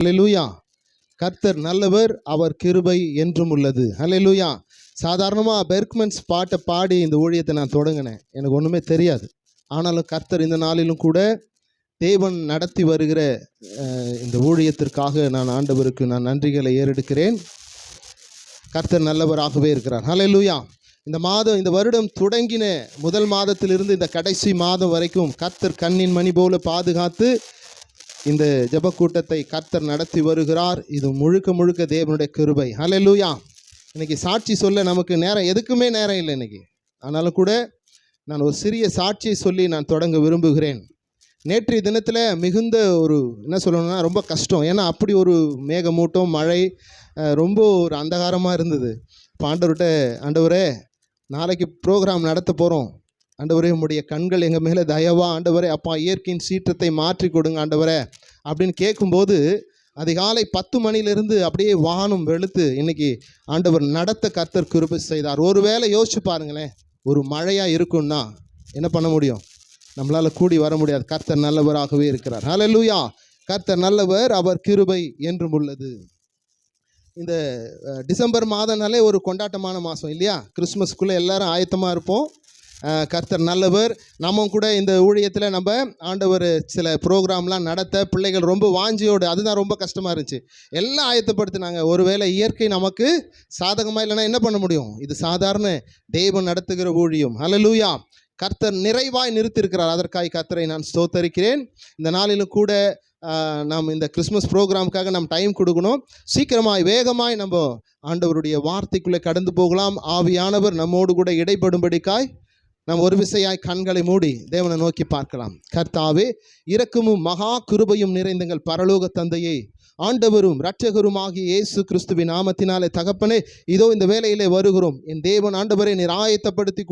ஹல்லேலூயா. கர்த்தர் நல்லவர், அவர் கிருபை என்றும் உள்ளது. ஹல்லேலூயா. சாதாரணமாக பெர்க்மன்ஸ் பாட்டை பாடி இந்த ஊழியத்தை நான் தொடங்கினேன். எனக்கு ஒன்றுமே தெரியாது. ஆனாலும் கர்த்தர் இந்த நாளிலும் கூட தேவன் நடத்தி வருகிற இந்த ஊழியத்திற்காக நான் ஆண்டவருக்கு நான் நன்றிகளை ஏறெடுக்கிறேன். கர்த்தர் நல்லவராகவே இருக்கிறார். ஹல்லேலூயா. இந்த வருடம் தொடங்கின முதல் மாதத்திலிருந்து இந்த கடைசி மாதம் வரைக்கும் கர்த்தர் கண்ணின் மணி போல பாதுகாத்து இந்த ஜெப கூட்டத்தை கர்த்தர் நடத்தி வருகிறார். இது முழுக்க முழுக்க தேவனுடைய கிருபை. ஹல்லேலூயா. இன்னைக்கு சாட்சி சொல்ல நமக்கு நேரம், எதுக்குமே நேரம் இல்லை இன்னைக்கு. ஆனாலும் கூட நான் ஒரு சிறிய சாட்சியை சொல்லி நான் தொடங்க விரும்புகிறேன். நேற்றைய தினத்தில் மிகுந்த ஒரு என்ன சொல்லணும்னா ரொம்ப கஷ்டம். ஏன்னா அப்படி ஒரு மேகமூட்டம், மழை, ரொம்ப ஒரு அந்தகாரமாக இருந்தது. இப்போ ஆண்டவரே நாளைக்கு ப்ரோக்ராம் நடத்த போகிறோம். ஆண்டவரே உம்முடைய கண்கள் எங்கள் மேலே தயவா ஆண்டவரே, அப்பா இயற்கையின் சீற்றத்தை மாற்றி கொடுங்க ஆண்டவரே அப்படின்னு கேட்கும்போது அதிகாலை 10 மணிலிருந்து அப்படியே வானம் வெளுத்து இன்னைக்கு ஆண்டவர் நடத்த கர்த்தர் கிருபை செய்தார். ஒரு வேளை யோசிச்சு பாருங்களேன், ஒரு மழையாக இருக்குன்னா என்ன பண்ண முடியும்? நம்மளால் கூடி வர முடியாது. கர்த்தர் நல்லவராகவே இருக்கிறார். ஹல்லேலூயா. கர்த்தர் நல்லவர், அவர் கிருபை என்றும் உள்ளது. இந்த டிசம்பர் மாதம்னாலே ஒரு கொண்டாட்டமான மாதம் இல்லையா? கிறிஸ்மஸ்க்குள்ளே எல்லாரும் ஆயத்தமாக இருப்போம். கர்த்தர் நல்லவர். நம்ம கூட இந்த ஊழியத்தில் நம்ம ஆண்டவர் சில ப்ரோக்ராம்லாம் நடத்த பிள்ளைகள் ரொம்ப வாஞ்சியோடு, அதுதான் ரொம்ப கஷ்டமாக இருந்துச்சு. எல்லாம் ஆயத்தப்படுத்தினாங்க. ஒருவேளை இயற்கை நமக்கு சாதகமாக இல்லைன்னா என்ன பண்ண முடியும்? இது சாதாரண தேவன் நடத்துகிற ஊழியம். ஹல்லேலூயா. கர்த்தர் நிறைவாய் நிறுத்தியிருக்கிறார். அதற்காக கர்த்தரை நான் ஸ்தோத்தரிக்கிறேன். இந்த நாளிலும் கூட நாம் இந்த கிறிஸ்மஸ் ப்ரோக்ராமுக்காக நம்ம டைம் கொடுக்கணும். சீக்கிரமாய் வேகமாய் நம்ம ஆண்டவருடைய வார்த்தைக்குள்ளே கடந்து போகலாம். ஆவியானவர் நம்மோடு கூட இடைப்படும்படிக்காய் நாம் ஒரு விசையாய் கண்களை மூடி தேவனை நோக்கி பார்க்கலாம். கர்த்தாவே, இரக்கமும் மகா கிருபையும் நிறைந்த எங்கள் பரலோக தந்தையே, ஆண்டவரும் இரட்சகருமாகிய இயேசு கிறிஸ்துவின் நாமத்தினாலே தகப்பனே, இதோ இந்த வேளையிலே வருகிறோம். என் தேவன் ஆண்டவரை நீர் ஆயத்தப்படுத்தி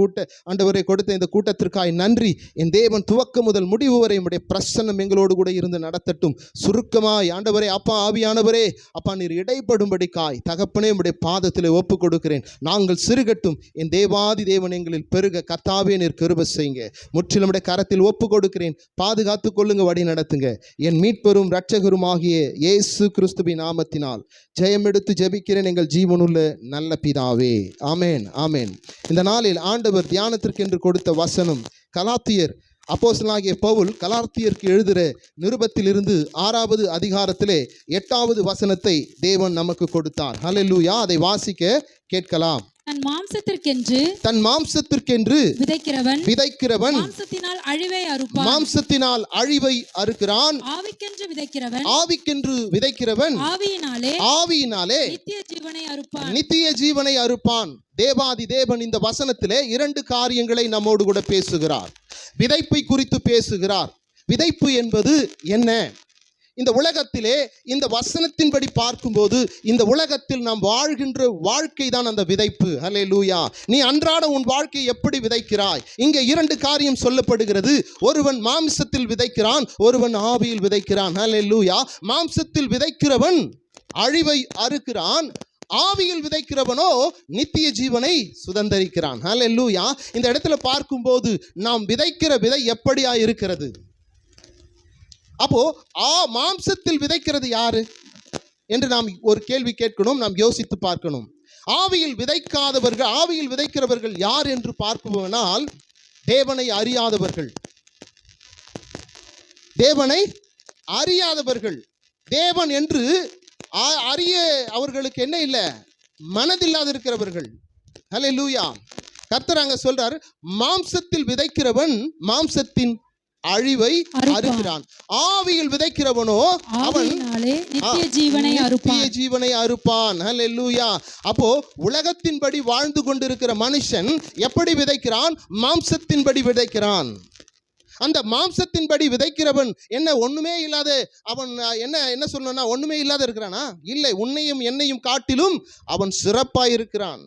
ஆண்டவரை கொடுத்த இந்த கூட்டத்திற்காய் நன்றி. என் தேவன் துவக்கம் முதல் முடிவு வரை உம்முடைய பிரசன்னம் எங்களோடு கூட இருந்து நடத்தட்டும். சுருக்கமாய் ஆண்டவரே, அப்பா ஆவியானவரே, அப்பா நீர் இடைப்படும்படிக்காய் தகப்பனே உம்முடைய பாதத்தில் ஒப்பு கொடுக்கிறேன். நாங்கள் சிறுகட்டும், என் தேவாதி தேவன் எங்களில் பெருக. கர்த்தாவே நீர் கிருபை செய்யுங்க. முற்றிலும் உம்முடைய கரத்தில் ஒப்பு கொடுக்கிறேன். பாதுகாத்து கொள்ளுங்க, வழி நடத்துங்க. என் மீட்பெரும் இரட்சகருமாகிய இயேசு கிறிஸ்துவின் நாமத்தினால் ஜெயம் எடுத்து ஜெபிக்கிறேன் எங்கள் ஜீவனுள்ள நல்ல பிதாவே. ஆமேன், ஆமேன். இந்த நாளில் ஆண்டவர் தியானத்திற்கு என்று கொடுத்த வசனம் கலாத்தியர், அப்போஸ்தலனாகிய பவுல் கலாத்தியருக்கு எழுதுகிற நிருபத்திலிருந்து 6வது அதிகாரத்திலே 8வது வசனத்தை தேவன் நமக்கு கொடுத்தார். ஹல்லேலூயா. அதை வாசிக்க கேட்கலாம். தன் மாம்சத்திற்கென்று விதைக்கிறவன் மாம்சத்தினால் அழிவை அறுக்கிறான். ஆவிக்கென்று விதைக்கிறவன் ஆவியினாலே நித்திய ஜீவனை அறுப்பான். தேவாதி தேவன் இந்த வசனத்திலே 2 காரியங்களை நம்மோடு கூட பேசுகிறார். விதைப்பை குறித்து பேசுகிறார். விதைப்பு என்பது என்ன? இந்த உலகத்திலே இந்த வசனத்தின்படி பார்க்கும்போது இந்த உலகத்தில் நாம் வாழ்கின்ற வாழ்க்கை தான் அந்த விதைப்பு. ஹல்லேலூயா. நீ அன்றாட உன் வாழ்க்கையை எப்படி விதைக்கிறாய்? இங்கே 2 காரியம் சொல்லப்படுகிறது. ஒருவன் மாம்சத்தில் விதைக்கிறான், ஒருவன் ஆவியில் விதைக்கிறான். ஹல்லேலூயா. மாம்சத்தில் விதைக்கிறவன் அழிவை அறுக்கிறான், ஆவியில் விதைக்கிறவனோ நித்திய ஜீவனை சுதந்தரிக்கிறான். ஹல்லேலூயா. இந்த இடத்துல பார்க்கும்போது நாம் விதைக்கிற விதை எப்படியா இருக்கிறது? அப்போ மாம்சத்தில் விதைக்கிறது யாரு என்று நாம் ஒரு கேள்வி கேட்கணும். நாம் யோசித்து பார்க்கணும். ஆவியில் விதைக்கிறவர்கள் யார் என்று பார்ப்போம்னால் தேவனை அறியாதவர்கள். தேவன் என்று அறிய அவர்களுக்கு என்ன இல்லை? மனதில்லாத இருக்கிறவர்கள். ஹல்லேலூயா. கர்த்தர் அங்க சொல்றார், மாம்சத்தில் விதைக்கிறவன் மாம்சத்தின் அழிவை அறுக்கிறான், ஆவியில் விதைக்கிறவனோ அவன் நித்திய ஜீவனை அறுப்பான். ஹல்லேலூயா. அப்போ உலகத்தின்படி வாழ்ந்து கொண்டிருக்கிற மனுஷன் எப்படி விதைக்கிறான்? மாம்சத்தின்படி விதைக்கிறான். அந்த மாம்சத்தின்படி விதைக்கிறவன் என்ன ஒண்ணுமே இல்லாத, அவன் என்ன சொல்லணும்னா ஒண்ணுமே இல்லாத இருக்கிறானா? இல்லை, உன்னையும் என்னையும் காட்டிலும் அவன் சிறப்பாய் இருக்கிறான்.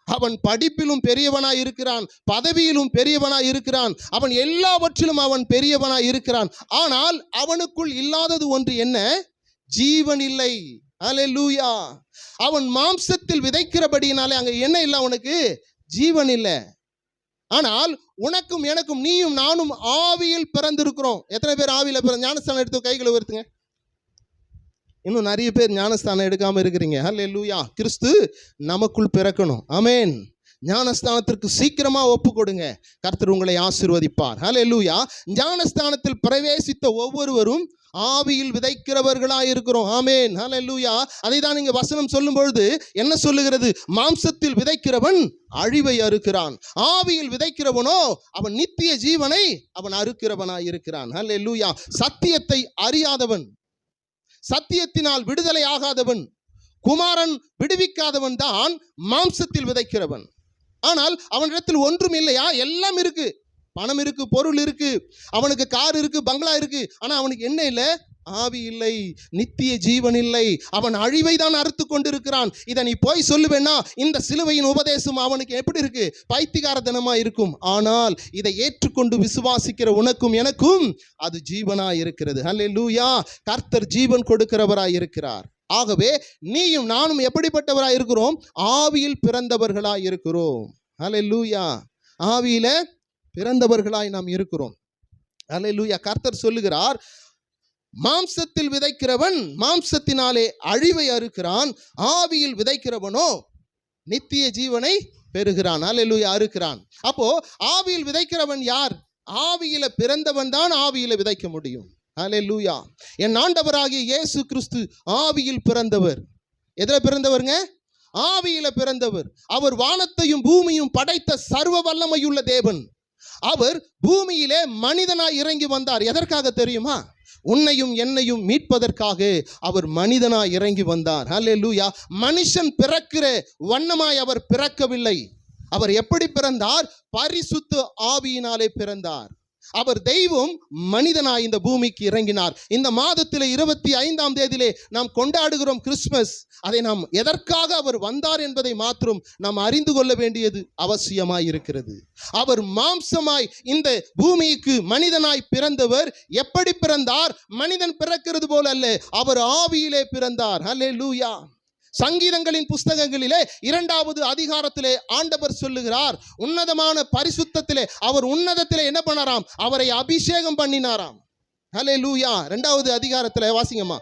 அவன் படிப்பிலும் பெரியவனாய் இருக்கிறான், பதவியிலும் பெரியவனாய் இருக்கிறான், அவன் எல்லாவற்றிலும் அவன் பெரியவனாய் இருக்கிறான். ஆனால் அவனுக்குள் இல்லாதது ஒன்று என்ன? ஜீவன் இல்லை. ஹல்லேலூயா. அவன் மாம்சத்தில் விதைக்கிறபடியினாலே அங்க என்ன இல்லை? அவனுக்கு ஜீவன் இல்லை. ஆனால் உனக்கும் எனக்கும், நீயும் நானும் ஆவியில் பிறந்திருக்கிறோம். எத்தனை பேர் ஆவியில் ஞானஸ்தானம் எடுத்து கைகளை உயர்த்துங்க. இன்னும் நிறைய பேர் ஞானஸ்தானம் எடுக்காம இருக்கிறீங்க. ஹல்லேலூயா. கிறிஸ்து நமக்குள் பிறக்கணும். ஆமென். ஞானஸ்தானத்திற்கு சீக்கிரமா ஒப்பு கொடுங்க. கர்த்தர் உங்களை ஆசீர்வதிப்பார். ஹல்லேலூயா. ஞானஸ்தானத்தில் பிரவேசித்த ஒவ்வொருவரும் ஆவியில் விதைக்கிறவர்களாய் இருக்கிறோம். ஆமென். ஹல்லேலூயா. அதை தான் இங்க வசனம் சொல்லும் பொழுது என்ன சொல்லுகிறது? மாம்சத்தில் விதைக்கிறவன் அழிவை அறுக்கிறான், ஆவியில் விதைக்கிறவனோ அவன் நித்திய ஜீவனை அவன் அறுக்கிறவனாய் இருக்கிறான். ஹல்லேலூயா. சத்தியத்தை அறியாதவன், சத்தியத்தினால் விடுதலை ஆகாதவன், குமாரன் விடுவிக்காதவன் தான் மாம்சத்தில் விதைக்கிறவன். ஆனால் அவனிடத்தில் ஒன்றும் இல்லையா? எல்லாம் இருக்கு. பணம் இருக்கு, பொருள் இருக்கு, அவனுக்கு கார் இருக்கு, பங்களா இருக்கு. ஆனா அவனுக்கு என்ன இல்லை? ஆவி இல்லை, நித்திய ஜீவன் இல்லை. அவன் அழிவை தான் அறுத்து கொண்டிருக்கிறான். இதை நீ போய் சொல்லுவேன்னா இந்த சிலுவையின் உபதேசம் அவனுக்கு எப்படி இருக்கு? பைத்தியகாரத்தனமா இருக்கும். ஆனால் இதை ஏற்றுக்கொண்டு விசுவாசிக்கிற உனக்கும் எனக்கும் அது ஜீவனாய் இருக்கிறது. ஹல்லேலூயா. கர்த்தர் ஜீவன் கொடுக்கிறவராய் இருக்கிறார். ஆகவே நீயும் நானும் எப்படிப்பட்டவராய் இருக்கிறோம்? ஆவியில் பிறந்தவர்களாய் இருக்கிறோம். ஹல்லேலூயா. ஆவியில பிறந்தவர்களாய் நாம் இருக்கிறோம். ஹல்லேலூயா. கர்த்தர் சொல்லுகிறார், மாம்சத்தில் விதைக்கிறவன் மாம்சத்தினாலே அழிவை அறுக்கிறான், ஆவியில் விதைக்கிறவனோ நித்திய ஜீவனை பெறுகிறான். ஹல்லேலூயா. அறுக்கிறான். அப்போ ஆவியில் விதைக்கிறவன் யார்? ஆவியில பிறந்தவன் தான் ஆவியில விதைக்க முடியும். ஹல்லேலூயா. என் ஆண்டவராகிய இயேசு கிறிஸ்து ஆவியில் பிறந்தவர். எதுல பிறந்தவருங்க? ஆவியில பிறந்தவர். அவர் வானத்தையும் பூமியும் படைத்த சர்வ வல்லமையுள்ள தேவன். அவர் பூமியிலே மனிதனாய் இறங்கி வந்தார். எதற்காக தெரியுமா? உன்னையும் என்னையும் மீட்பதற்காக அவர் மனிதனாய் இறங்கி வந்தார். ஹல்லேலூயா. மனுஷன் பிறக்கிற வண்ணமாய் அவர் பிறக்கவில்லை. அவர் எப்படி பிறந்தார்? பரிசுத்த ஆவியினாலே பிறந்தார். அவர் தெய்வம் மனிதனாய் இந்த பூமிக்கு இறங்கினார். இந்த மாதத்திலே 25ஆம் தேதியிலே நாம் கொண்டாடுகிறோம் கிறிஸ்மஸ். அதை நாம் எதற்காக அவர் வந்தார் என்பதை மாத்திரம் நாம் அறிந்து கொள்ள வேண்டியது அவசியமாய் இருக்கிறது. அவர் மாம்சமாய் இந்த பூமிக்கு மனிதனாய் பிறந்தவர். எப்படி பிறந்தார்? மனிதன் பிறக்கிறது போல அல்ல, அவர் ஆவியிலே பிறந்தார். ஹல்லேலூயா. சங்கீதங்களின் புஸ்தகங்களிலே 2வது அதிகாரத்திலே ஆண்டவர் சொல்லுகிறார், உன்னதமான பரிசுத்தத்திலே அவர் உன்னதத்திலே என்ன பண்ணாராம்? அவரை அபிஷேகம் பண்ணினாராம். ஹல்லேலூயா. 2வது அதிகாரத்திலே வாசிங்கம்மா.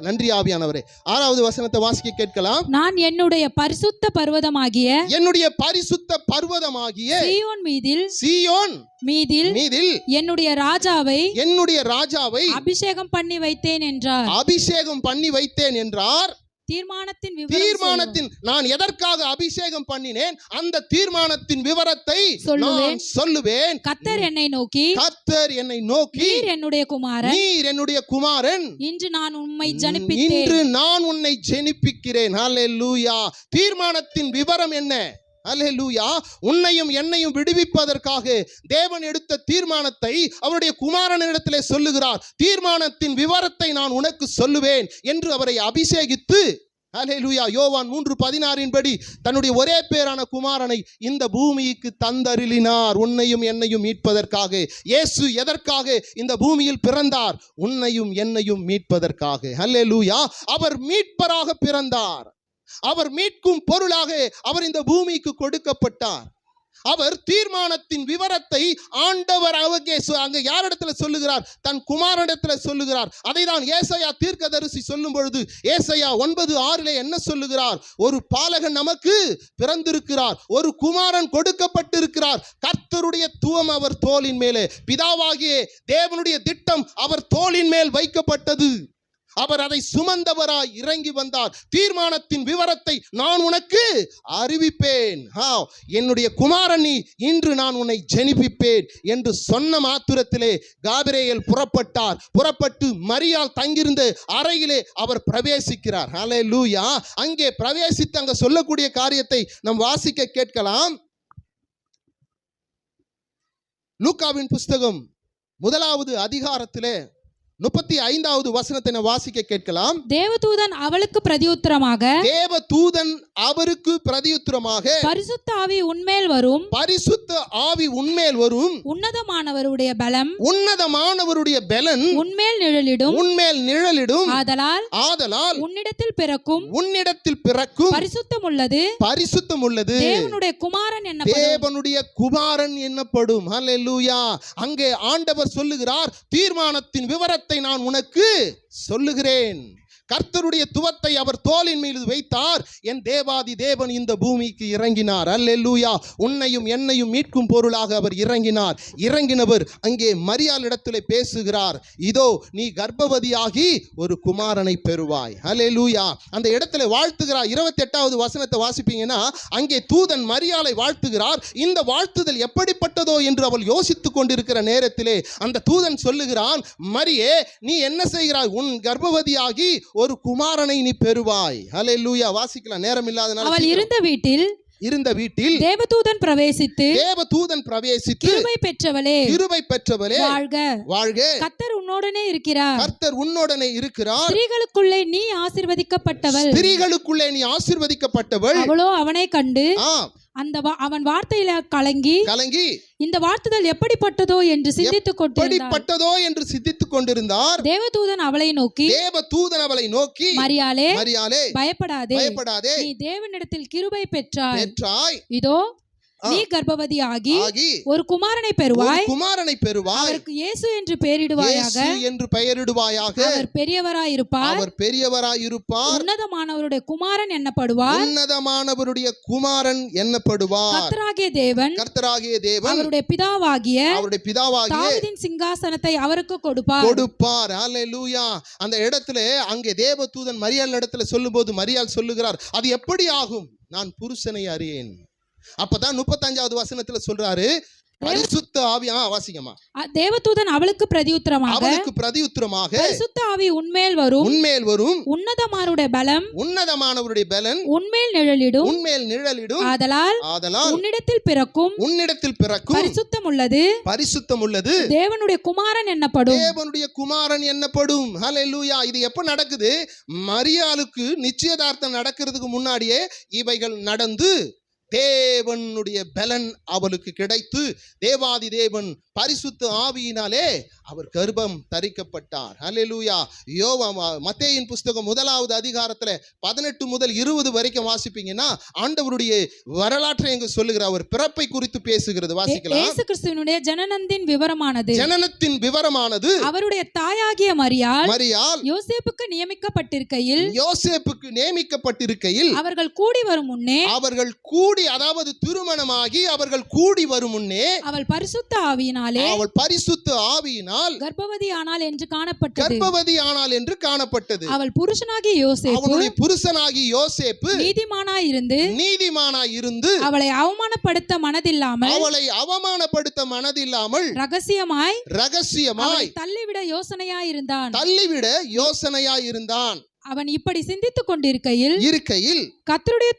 நன்றி ஆவியானவரே. 6வது வசனத்தை வாசிக்க கேட்கலாம். நான் என்னுடைய பரிசுத்த பர்வதமாகிய சீயோன் மீதில் என்னுடைய ராஜாவை அபிஷேகம் பண்ணி வைத்தேன் என்றார். தீர்மானத்தின் நான் எதற்காக அபிஷேகம் பண்ணினேன்? அந்த தீர்மானத்தின் விவரத்தை நான் சொல்லுவேன். கர்த்தர் என்னை நோக்கி நீர் என்னுடைய குமாரன், இன்று நான் உன்னை ஜெனிப்பிக்கிறேன். ஹல்லேலூயா. தீர்மானத்தின் விவரம் என்ன? ஹல்லேலூயா. உன்னையும் என்னையும் விடுவிப்பதற்காக தேவன் எடுத்த தீர்மானத்தை அவருடைய குமாரனிடத்திலே சொல்லுகிறார். தீர்மானத்தின் விவரத்தை நான் உனக்கு சொல்லுவேன் என்று அவரை அபிஷேகித்து, ஹல்லேலூயா, யோவான் 3:16 படி தன்னுடைய ஒரே பேரான குமாரனை இந்த பூமிக்கு தந்தருளினார். உன்னையும் என்னையும் மீட்பதற்காக. இயேசு எதற்காக இந்த பூமியில் பிறந்தார்? உன்னையும் என்னையும் மீட்பதற்காக. ஹல்லேலூயா. அவர் மீட்பராக பிறந்தார். அவர் மீட்கும் பொருளாக அவர் இந்த பூமிக்கு கொடுக்கப்பட்டார். அவர் தீர்மானத்தின் விவரத்தை ஆண்டவர் அங்கே யாரிடத்துல சொல்லுகிறார்? தன் குமாரனிடத்துல சொல்லுகிறார். அதை தான் ஏசாயா தீர்க்கதரிசி சொல்லும் பொழுது ஏசாயா 9:6 என்ன சொல்லுகிறார்? ஒரு பாலகன் நமக்கு பிறந்திருக்கிறார், ஒரு குமாரன் கொடுக்கப்பட்டிருக்கிறார், கர்த்தருடைய துவம் அவர் தோளின் மேலே. பிதாவாகிய தேவனுடைய திட்டம் அவர் தோளின் மேல் வைக்கப்பட்டது. அவர் அதை சுமந்தவராய் இறங்கி வந்தார். தீர்மானத்தின் விவரத்தை நான் உனக்கு அறிவிப்பேன். என்னுடைய குமாரன் நீ, இன்று நான் உன்னை ஜெனிப்பிப்பேன் என்று சொன்ன மாத்திரத்திலே காபிரேல் புறப்பட்டு மரியாள் தங்கியிருந்த அறையிலே அவர் பிரவேசிக்கிறார். ஹல்லேலூயா. அங்கே பிரவேசித்து அங்க சொல்லக்கூடிய காரியத்தை நாம் வாசிக்க கேட்கலாம். லூக்காவின் புஸ்தகம் 1வது அதிகாரத்திலே 35வது வசனத்தை நான் வாசிக்க கேட்கலாம். தேவதூதன் அவருக்கு பிரதியுத்தரமாக பரிசுத்த ஆவி உன்மேல் வரும், உன்னதமானவருடைய பலன் உன்மேல் நிழலிடும். ஆதலால் உன்னிடத்தில் பிறக்கும் பரிசுத்தம் உள்ளது தேவனுடைய குமாரன் என்னப்படும். ஹல்லேலூயா. அங்கே ஆண்டவர் சொல்லுகிறார், தீர்மானத்தின் விவரத்தை நான் உனக்கு சொல்லுகிறேன். கர்த்தருடைய துவத்தை அவர் தோளின் மீது வைத்தார். என் தேவாதி தேவன் இந்த பூமிக்கு இறங்கினார். அல்லேலூயா. உன்னையும் என்னையும் மீட்கும் பொருளாக அவர் இறங்கினார். இறங்கினவர் அங்கே மரியாளிடத்திலே பேசுகிறார். இதோ நீ கர்ப்பவதியாகி ஒரு குமாரனை பெறுவாய். அல்லேலூயா. அந்த இடத்துல வாழ்த்துகிறார். 28வது வசனத்தை வாசிப்பீங்கன்னா அங்கே தூதன் மரியாளை வாழ்த்துகிறார். இந்த வாழ்த்துதல் எப்படிப்பட்டதோ என்று அவள் யோசித்துக் கொண்டிருக்கிற நேரத்திலே அந்த தூதன் சொல்லுகிறான், மரியே நீ என்ன செய்கிறாய்? உன் கர்ப்பவதியாகி ஒரு குமாரனை நீ பெறுவாய். அல்லேலூயா. வாசிக்கலாம், நேரம் இல்லாதனால. அவள் இருந்த வீட்டில் தேவதூதன் பிரவேசித்து கிருபை பெற்றவளே வாழ்க, கர்த்தர் உன்னோடனே இருக்கிறார். ஸ்திரீகளுக்குள்ளே நீ ஆசீர்வதிக்கப்பட்டவள். அவளோ அவனை கண்டு அவன் வார்த்தையில கலங்கி இந்த வார்த்தைகள் எப்படிப்பட்டதோ என்று சிந்தித்துக் கொண்டிருந்தார். தேவதூதன் அவளை நோக்கி மரியாளே பயப்படாதே, நீ தேவனிடத்தில் கிருபை பெற்றாய். இதோ நீ கர்ப்பவதியாகி ஒரு குமாரனை பெறுவாய். அவருக்கு இயேசு என்று பெயரிடுவாயாக. அவர் பெரியவராயிருப்பார். உன்னதமானவருடைய குமாரன் எண்ணப்படுவார். கர்த்தராகிய தேவன் அவருடைய பிதாவாகிய தாவீதின் சிங்காசனத்தை அவருக்கு கொடுப்பார். அல்லேலூயா. அந்த இடத்துல அங்கே தேவதூதன் மரியாள் இடத்துல சொல்லும்போது மரியாள் சொல்லுகிறார், அது எப்படி ஆகும்? நான் புருஷனை அறியேன். அப்பதான் 35வது வசனத்துல சொல்றாரு, பரிசுத்த ஆவி. வாசிங்கம்மா. தேவதூதன் அவளுக்கு பிரதியுத்தரமாக பரிசுத்த ஆவி உன்மேல் வரும். உன்னதமானவருடைய பலன் உன்மேல் நிழலிடும். ஆதலால் உன்னிடத்தில் பிறக்கும் பரிசுத்தம் உள்ளது தேவனுடைய குமாரன் எண்ணப்படும். ஹல்லேலூயா. இது எப்ப நடக்குது? மரியாளுக்கு நிச்சயதார்த்தம் நடக்கிறதுக்கு முன்னாடியே இவைகள் நடந்து தேவனுடைய பலன் அவளுக்கு கிடைத்து தேவாதி தேவன் பரிசுத்த ஆவியினாலே அவர் கர்ப்பம் தரிக்கப்பட்டார். அல்லேலூயா. மத்தேயின் புஸ்தகம் 1வது அதிகாரத்துல 18 முதல் 20 வரைக்கும் வாசிப்பீங்கன்னா ஆண்டவருடைய வரலாற்றை எங்க சொல்லுகிறார். அவர் பிறப்பை குறித்து பேசுகிறது. வாசிக்கலாம். இயேசு கிறிஸ்துவினுடைய ஜனனத்தின் விவரமானது அவருடைய தாயாகிய மரியாள் யோசேப்புக்கு நியமிக்கப்பட்டிருக்கையில் அவர்கள் கூடி அதாவது திருமணமாகி அவர்கள் கூடி வரும் முன்னே அவள் பரிசுத்த ஆவியினால் கர்ப்பவதியானாள் என்று காணப்பட்டது. அவள் புருஷனாகிய யோசேப்பு நீதிமானாயிருந்து அவளை அவமானப்படுத்த மனதில்லாமல் ரகசியமாய் தள்ளிவிட யோசனையாயிருந்தான். அவன் இப்படி சிந்தித்துக் கொண்டிருக்கையில் கர்த்தருடைய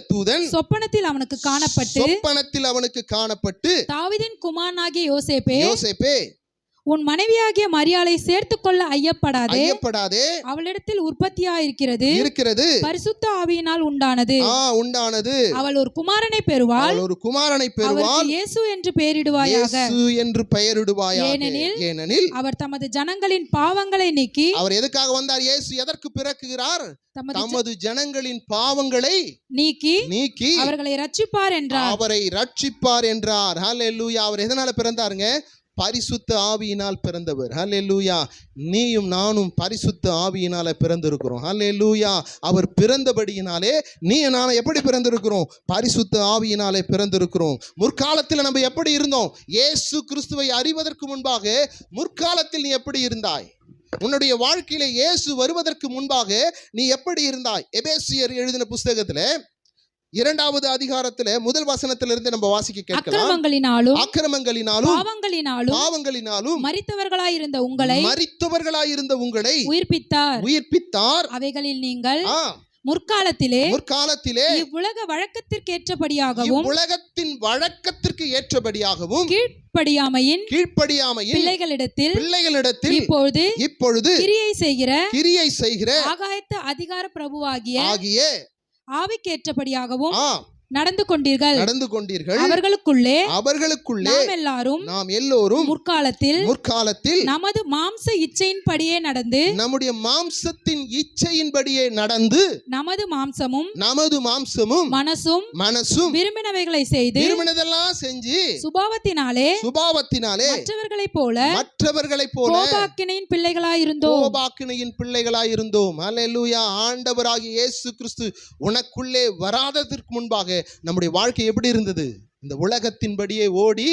தூதன் சொப்பனத்தில் அவனுக்கு காணப்பட்டு தாவீதின் குமாரனாகிய யோசேப்பே உன் மனைவியாகிய மரியாளை சேர்த்துக்கொள்ள ஐயப்படாதே. அவளிடத்தில் உற்பத்தியாயிருக்கிறது பரிசுத்த ஆவியினால் உண்டானது. அவள் ஒரு குமாரனை பெறுவாள். இயேசு என்று பெயரிடுவாயாக. ஏனெனில் அவர் தமது ஜனங்களின் பாவங்களை நீக்கி. அவர் எதுக்காக வந்தார்? இயேசு எதற்கு பிறக்குகிறார்? தமது ஜனங்களின் பாவங்களை நீக்கி அவர்களை ரட்சிப்பார் என்றார். ஹல்லேலூயா. அவர் எதனால பிறந்தாருங்க? பரிசுத்த ஆவியினால் பிறந்தவர். ஹல்லேலூயா. நீயும் நானும் பரிசுத்த ஆவியினால பிறந்திருக்கிறோம். ஹல்லேலூயா. அவர் பிறந்தபடியினாலே நீ நானும் எப்படி பிறந்திருக்கிறோம்? பரிசுத்த ஆவியினாலே பிறந்திருக்கிறோம். முற்காலத்தில் நம்ம எப்படி இருந்தோம்? இயேசு கிறிஸ்துவை அறிவதற்கு முன்பாக முற்காலத்தில் நீ எப்படி இருந்தாய்? உன்னுடைய வாழ்க்கையில இயேசு வருவதற்கு முன்பாக நீ எப்படி இருந்தாய்? எபேசியர் எழுதின புஸ்தகத்துல 2வது அதிகாரத்துல முதல் வசனத்திலிருந்து நம்ம வாசிக்க கேட்கலாம். அக்கிரமங்களினாலும் பாவங்களினாலும் மரித்தவர்களாயிருந்த உங்களை உயிர்ப்பித்தார். அவைகளில் நீங்கள் முற்காலத்திலே இவ்வுலக வழக்கத்திற்கு ஏற்றபடியாகவும் கீழ்ப்படியாமையின் பிள்ளைகளிடத்தில் இப்பொழுது கிரியை செய்கிற ஆகாயத்து அதிகார பிரபுவாகிய ஆவிக்கேற்றபடியாகவும் நடந்து கொண்டீர்கள். அவர்களுக்குள்ளே நாம் எல்லோரும் முற்காலத்தில் நமது மாம்ச இச்சையின்படியே நடந்து நம்முடைய மாம்சத்தின் இச்சையின்படியே நடந்து நமது மாம்சமும் மனசும் விரும்பினவைகளை செய்து விரும்பினதெல்லாம் செஞ்சு சுபாவத்தினாலே மற்றவர்களைப் போல கோபாக்கினையின் பிள்ளைகளாயிருந்தோம். அல்லேலூயா. ஆண்டவராகிய இயேசு கிறிஸ்து உனக்குள்ளே வராததற்கு முன்பாக நம்முடைய வாழ்க்கை எப்படி இருந்தது? இந்த உலகத்தின்படியே ஓடி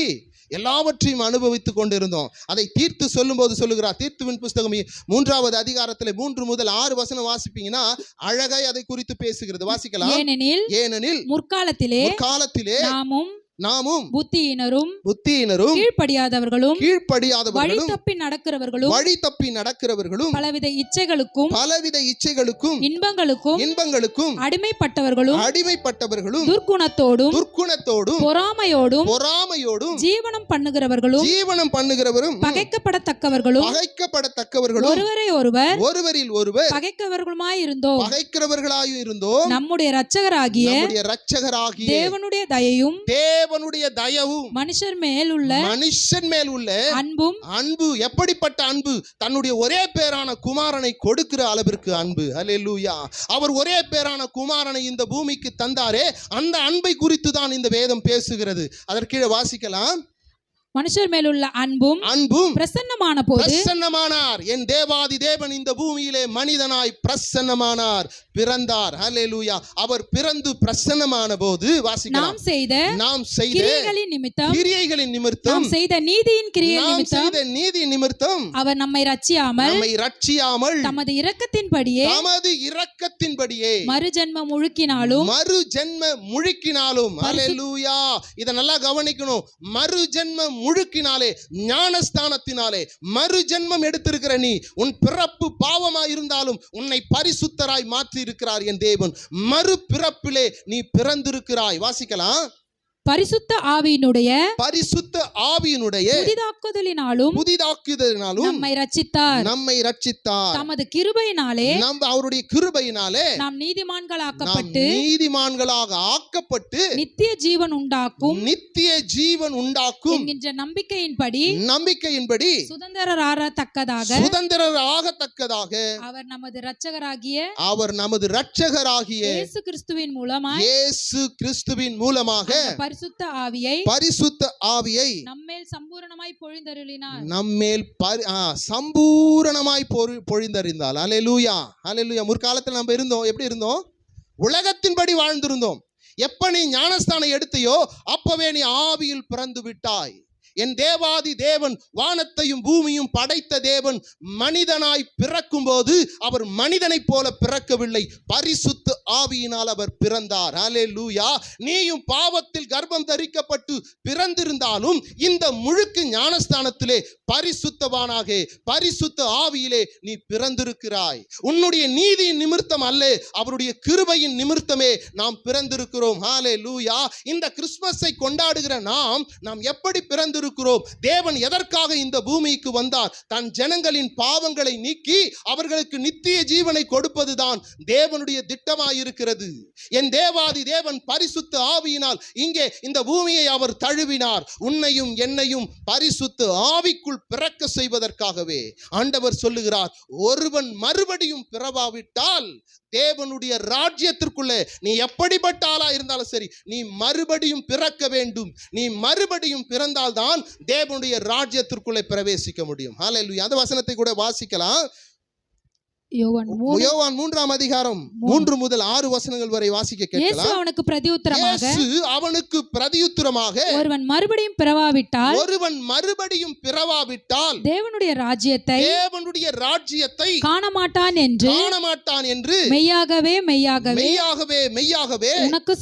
எல்லாவற்றையும் அனுபவித்துக் கொண்டிருந்தோம். அதை தீர்த்து சொல்லும்போது சொல்லுகிறார். தீர்த்துவின் புஸ்தகம் 3வது அதிகாரத்தில் 3 முதல் 6 வசனம் வாசிப்பீங்கன்னா அழகாய் அதை குறித்து பேசுகிறது. வாசிக்கலாம். ஏனெனில் முற்காலத்திலே நாமும் புத்தியினரும் கீழ்ப்படியாதவர்களும் வழி தப்பி நடக்கிறவர்களும் பலவித இச்சைகளுக்கும் இன்பங்களுக்கும் அடிமைப்பட்டவர்களும் துர்க்குணத்தோடும் பொறாமையோடும் ஜீவனம் பண்ணுகிறவர்களும் பகைக்கப்படத்தக்கவர்களும் ஒருவரில் ஒருவர் பகைக்கிறவர்களாயிருந்தோம். நம்முடைய இரட்சகராகிய தேவனுடைய தயவும் மனுஷன் மேல் உள்ள அன்பு எப்படிப்பட்ட அன்பு? தன்னுடைய ஒரே பேரான குமாரனை கொடுக்கிற அளவிற்கு அன்பு. அல்லேலூயா. அவர் ஒரே பேரான குமாரனை இந்த பூமிக்கு தந்தாரே, அந்த அன்பை குறித்து தான் இந்த வேதம் பேசுகிறது. அதற்கு வாசிக்கலாம். மனுஷர் மேலுள்ள அன்பும் பிரசன்னமானார். என் தேவாதி தேவன் இந்த பூமியிலே மனிதனாய் பிரசன்னமானார், பிறந்தார். ஹல்லேலூயா. அவர் பிறந்து பிரசன்னமான போது வாசிக்கலாம். நாம் செய்த கிரியைகளின் நிமித்தம் நாம் செய்த நீதியின் நிமித்தம் அவர் நம்மை ரட்சியாமல் தமது இரக்கத்தின்படியே மறுஜென்ம முழுக்கினாலும் ஹல்லேலூயா. இத நல்லா கவனிக்கணும். மறுஜென்ம முழுக்கினாலே, ஞானஸ்தானத்தினாலே மறு ஜென்மம் எடுத்திருக்கிற நீ, உன் பிறப்பு பாவமாயிருந்தாலும் உன்னை பரிசுத்தராய் மாற்றி இருக்கிறார் என் தேவன். மறு பிறப்பிலே நீ பிறந்திருக்கிறாய். வாசிக்கலாம். பரிசுத்த ஆவியினுடைய புதிதாக்குதலினாலும் நம்மை ரட்சித்தார். தமது கிருபையினாலே அவருடைய கிருபையினாலே நாம் நீதிமான்களாக ஆக்கப்பட்டு நித்திய ஜீவன் உண்டாக்கும் என்கின்ற நம்பிக்கையின்படி சுதந்திரராகத்தக்கதாக அவர் நமது இரட்சகராகிய இயேசு கிறிஸ்துவின் மூலமாக பரிசுத்த ஆவியை நம்மேல் சம்பூரணமாய் பொழிந்தறிந்தார். அல்லேலூயா. அல்லேலூயா. முற்காலத்தில் நம்ம இருந்தோம். எப்படி இருந்தோம்? உலகத்தின்படி வாழ்ந்திருந்தோம். எப்ப நீ ஞானஸ்தானம் எடுத்தையோ அப்பவே நீ ஆவியில் பிறந்து விட்டாய். என் தேவாதி தேவன் வானத்தையும் பூமியும் படைத்த தேவன் மனிதனாய் பிறக்கும் போது அவர் மனிதனைப் போல பிறக்கவில்லை, பரிசுத்த ஆவியினால் அவர் பிறந்தார். ஹல்லேலூயா. நீயும் பாவத்தில் கர்ப்பம் தரிக்கப்பட்டு பிறந்திருந்தாலும் இந்த முழுக்கு ஞானஸ்தானத்திலே பரிசுத்தவானாக பரிசுத்த ஆவியிலே நீ பிறந்திருக்கிறாய். உன்னுடைய நீதியின் நிமித்தம் அல்ல, அவருடைய கிருபையின் நிமித்தமே நாம் பிறந்திருக்கிறோம். ஹல்லேலூயா. இந்த கிறிஸ்துமஸை கொண்டாடுகிற நாம் எப்படி பிறந்திருக்கிறோம்? தேவன் எதற்காக இந்த பூமிக்கு வந்தார்? தன் ஜனங்களின் பாவங்களை நீக்கி அவர்களுக்கு நித்திய ஜீவனை கொடுப்பதுதான் தேவனுடைய திட்டமாயிருக்கிறது. என் தேவாதி தேவன் பரிசுத்த ஆவியினால் இங்கே இந்த பூமியை அவர் தழுவினார். உன்னையும் என்னையும் பரிசுத்த ஆவிக்குள் பிறக்க செய்வதற்காகவே ஆண்டவர் சொல்லுகிறார், ஒருவன் மறுபடியும் பிறவாவிட்டால் தேவனுடைய ராஜ்யத்திற்குள்ளே நீ எப்படிப்பட்ட ஆளா இருந்தாலும் சரி, நீ மறுபடியும் பிறக்க வேண்டும். நீ மறுபடியும் பிறந்தால்தான் தேவனுடைய ராஜ்யத்திற்குள்ளே பிரவேசிக்க முடியும். ஹல்லேலூயா. அந்த வசனத்தை கூட வாசிக்கலாம். யோவான் 3ஆம் அதிகாரம் 3 முதல் 6 வசனங்கள் வரை வாசிக்க கேட்கலாம். இயேசு அவனுக்கு பிரதியுத்தரமாக ஒருவன் மறுபடியும் பிறவாவிட்டால் தேவனுடைய ராஜ்யத்தை காணமாட்டான் என்று மெய்யாகவே உனக்கு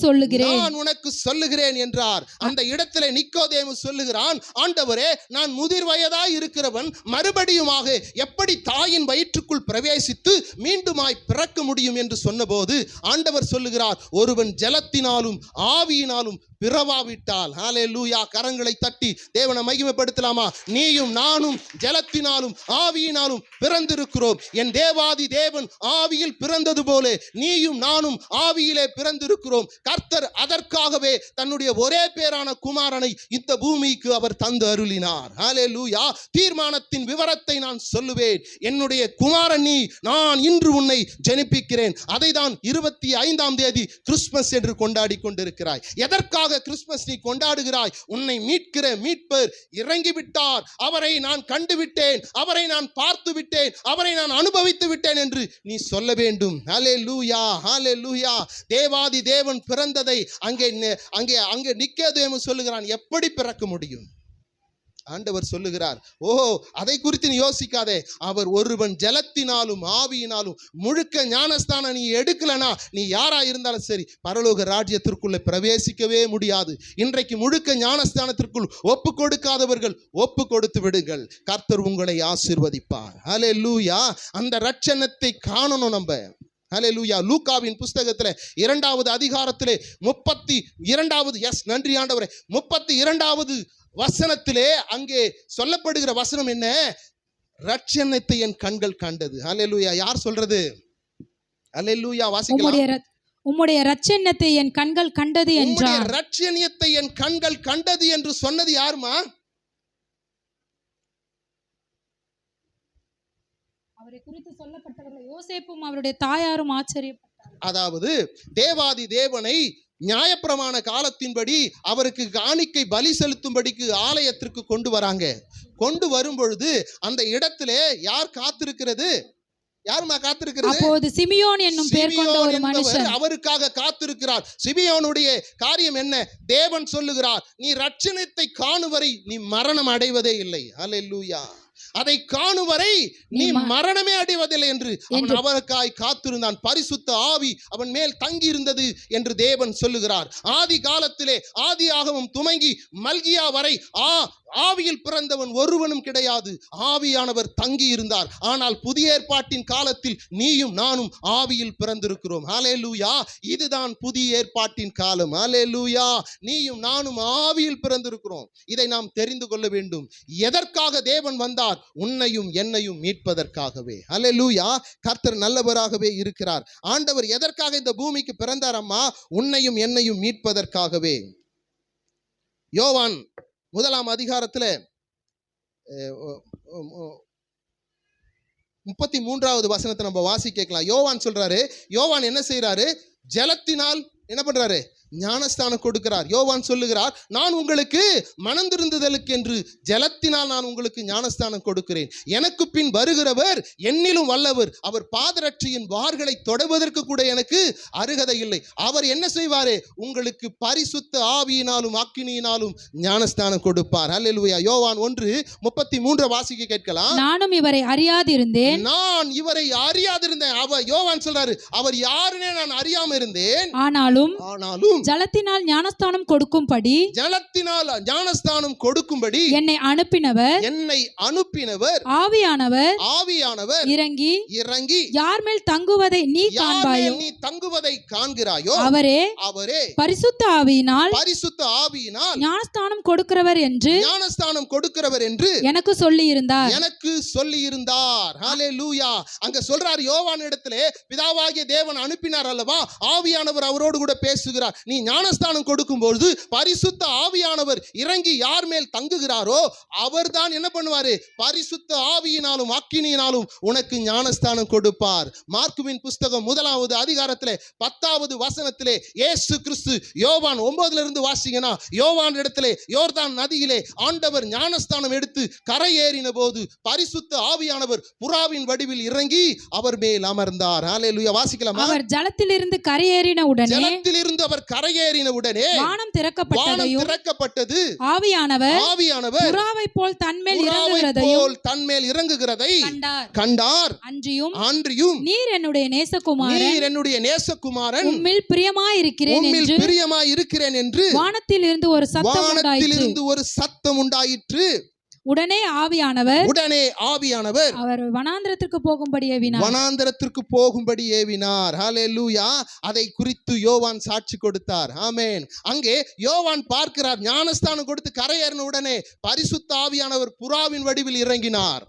சொல்லுகிறேன் என்றார். அந்த இடத்திலே நிக்கோதேமு சொல்லுகிறான், ஆண்டவரே, நான் முதிர் வயதாய் இருக்கிறவன் மறுபடியுமாக எப்படி தாயின் வயிற்றுக்குள் பிரவேசி மீண்டுமாய் பிறக்க முடியும் என்று சொன்னபோது ஆண்டவர் சொல்லுகிறார், ஒருவன் ஜலத்தினாலும் ஆவியினாலும் பிறவாவிட்டால், ஹல்லேலூயா, கரங்களை தட்டி தேவனை மகிமைப்படுத்தலாமா? நீயும் நானும் ஜலத்தினாலும் ஆவியினாலும் பிறந்திருக்கிறோம். என் தேவாதி தேவன் ஆவியில் பிறந்தது போல நீயும் நானும் ஆவியிலே பிறந்திருக்கிறோம். கர்த்தர் அதற்காகவே தன்னுடைய ஒரே பேரான குமாரனை இந்த பூமிக்கு அவர் தந்து அருளினார். ஹல்லேலூயா. தீர்மானத்தின் விவரத்தை நான் சொல்லுவேன். என்னுடைய குமாரன் நீ, நான் இன்று உன்னை ஜெனிப்பிக்கிறேன். அதை தான் 25ஆம் தேதி கிறிஸ்துமஸ் என்று கொண்டாடி கொண்டிருக்கிறாய். எதற்காக கிறிஸ்துமஸ் நீ கொண்டாடுகிறாய்? உன்னை மீட்கிற மீட்பர் இறங்கிவிட்டார். அவரை நான் கண்டுவிட்டேன், அவரை நான் பார்த்து விட்டேன், அவரை நான் அனுபவித்து விட்டேன் என்று நீ சொல்ல வேண்டும். ஹல்லேலூயா, ஹல்லேலூயா. தேவாதி தேவன் பிறந்ததை அங்கே நிக்கோதேமு சொல்லுகிறான், எப்படி பிறக்க முடியும்? ஆண்டவர் சொல்லுகிறார், ஓஹோ, அதை குறித்து நீ யோசிக்காதே. அவர் ஒருவன் ஜலத்தினாலும் ஆவியினாலும் முழுக்க ஞானஸ்தானம் நீ எடுக்கலனா நீ யாரா இருந்தாலும் சரி பரலோக ராஜ்யத்திற்குள்ள பிரவேசிக்கவே முடியாது. இன்றைக்கு முழுக்க ஞானஸ்தானத்திற்குள் ஒப்பு கொடுக்காதவர்கள் ஒப்பு கொடுத்து விடுங்கள். கர்த்தர் உங்களை ஆசீர்வதிப்பார். ஹல்லேலூயா. அந்த ரட்சணத்தை காணணும் நம்ம. ஹல்லேலூயா. லூக்காவின் புஸ்தகத்தில் 2வது அதிகாரத்திலே 32வது, நன்றி ஆண்டவரே, 32வது வசனத்திலே அங்கே சொல்லப்படுகிற வசனம் என்ன? ரட்சணத்தை என் கண்கள் கண்டது. ஹல்லேலூயா. யார் சொல்றது? ஹல்லேலூயா. வாசிக்கலாம். உம்முடைய ரட்சண்யத்தை என் கண்கள் கண்டது என்றார். ரட்சண்யத்தை என் கண்கள் கண்டது என்று சொன்னது யாருமா? அவரை குறித்து சொல்லப்பட்டவர்கள் யோசேப்பும் அவருடைய தாயாரும் ஆச்சரியப்பட்டார். அதாவது தேவாதி தேவனை நியாயப்பிரமாண காலத்தின்படி அவருக்கு காணிக்கை பலி செலுத்தும்படிக்கு ஆலயத்திற்கு கொண்டு வராங்க. கொண்டு வரும் பொழுது அந்த இடத்திலே யார் காத்திருக்கிறது? யாருமா காத்திருக்கிறது? அப்போது சிமியோன் என்னும் பெயர் கொண்ட ஒரு மனுஷன் அவருக்காக காத்திருக்கிறார். சிமியோனுடைய காரியம் என்ன? தேவன் சொல்லுகிறார், நீ ரட்சணத்தை காணுவரை நீ மரணம் அடைவதே இல்லை. ஹல்லேலூயா. அதை காணும் வரை நீ மரணமே அடைவதில்லை என்று அவன் அவருக்காய் காத்திருந்தான். பரிசுத்த ஆவி அவன் மேல் தங்கி இருந்தது என்று தேவன் சொல்லுகிறார். ஆதி காலத்திலே ஆதியாகமம் துவங்கி மல்கியா வரை ஆவியில் பிறந்தவன் ஒருவனும் கிடையாது. ஆவியானவர் தங்கி இருந்தார். ஆனால் புதிய ஏற்பாட்டின் காலத்தில் நீயும் நானும் ஆவியில் பிறந்திருக்கிறோம். ஹல்லேலூயா. இதுதான் புதிய ஏற்பாட்டின் காலம். ஹல்லேலூயா. நீயும் நானும் ஆவியில் பிறந்திருக்கிறோம். இதை நாம் தெரிந்து கொள்ள வேண்டும். எதற்காக தேவன் வந்தார்? உன்னையும் என்னையும் மீட்பதற்காகவே. ஹல்லேலூயா. கர்த்தர் நல்லவராகவே இருக்கிறார். ஆண்டவர் எதற்காக இந்த பூமிக்கு பிறந்தார் அம்மா? உன்னையும் என்னையும் மீட்பதற்காகவே. யோவான் 1ஆம் அதிகாரத்தில் 33வது வசனத்தை நம்ம வாசிக்கலாம். யோவான் சொல்றாரு, யோவான் என்ன செய்யறாரு? ஜலத்தினால் என்ன பண்றாரு? ஞானஸ்தானம் கொடுக்கிறார். யோவான் சொல்லுகிறார், நான் உங்களுக்கு மனம் திருந்துதலுக்கு என்று ஜலத்தினால் நான் உங்களுக்கு ஞானஸ்தானம் கொடுக்கிறேன். எனக்கு பின் வருகிறவர் என்னிலும் வல்லவர். அவர் பாதரட்சியின் வார்களை தொடுவதற்கு கூட எனக்கு அருகதை இல்லை. அவர் என்ன செய்வாரே? உங்களுக்கு பரிசுத்த ஆவியினாலும் அக்கினியினாலும் ஞானஸ்தானம் கொடுப்பார். ஹல்லேலூயா. யோவான் 1:33 வாசிக்க கேட்கலாம். நானும் இவரை அறியாதிருந்தேன். நான் இவரை அறியாதிருந்தேன். யோவான் சொல்றாரு, அவர் யாருன்னே நான் அறியாம இருந்தேன். ஆனாலும் ஜலத்தினால் ஞானஸ்தானம் கொடுக்கும்படி என்னை அனுப்பினவர் ஆவியானவர் இறங்கி யார் மேல் தங்குவதை நீ காண்கிறாயோ அவரே பரிசுத்த ஆவியினால் ஞானஸ்தானம் கொடுக்கிறவர் என்று எனக்கு சொல்லி இருந்தார். ஹல்லேலூயா. அங்க சொல்றார் யோவான் இடத்திலே, பிதாவாகிய தேவன் அனுப்பினார் அல்லவா, ஆவியானவர் அவரோடு கூட பேசுகிறார். நீ ஞானஸ்தானம் கொடுக்கும்போது பரிசுத்த ஆவியானவர் இறங்கி யார் மேல் தங்குகிறாரோ அவர்தான் என்ன பண்ணுவாரு? பரிசுத்த ஆவியினாலும் அக்கினியினாலும் உனக்கு ஞானஸ்தானம் கொடுப்பார். மார்க்குவின் புஸ்தகம் 1வது அதிகாரத்திலே 10வது வசனத்திலே இயேசு கிறிஸ்து, யோவான் 9 வாசிங்கன்னா, யோவான் இடத்திலே யோர்தான் நதியிலே ஆண்டவர் ஞானஸ்தானம் எடுத்து கரையேறின போது பரிசுத்த ஆவியானவர் புறாவின் வடிவில் இறங்கி அவர் மேல் அமர்ந்தார். ஹல்லேலூயா. வாசிக்கலாமா? அவர் ஜலத்திலிருந்து கரையேறின உடனே வானம் திறக்கப்பட்டது. ஆவியானவர் புறாவைப் போல் தன்மேல் இறங்குகிறதை கண்டார். அன்றியும் நீர் என்னுடைய நேசகுமாரன், உம்மில் பிரியமாயிருக்கிறேன் என்று வானத்தில் இருந்து ஒரு சத்தம் உண்டாயிற்று. உடனே ஆவியானவர் அவர் வனாந்திரத்திற்கு போகும்படி ஏவினார். ஹல்லேலூயா. அதை குறித்து யோவான் சாட்சி கொடுத்தார். ஆமென். அங்கே யோவான் பார்க்கிறார், ஞானஸ்தானம் கொடுத்து கரையேறின உடனே பரிசுத்த ஆவியானவர் புறாவின் வடிவில் இறங்கினார்.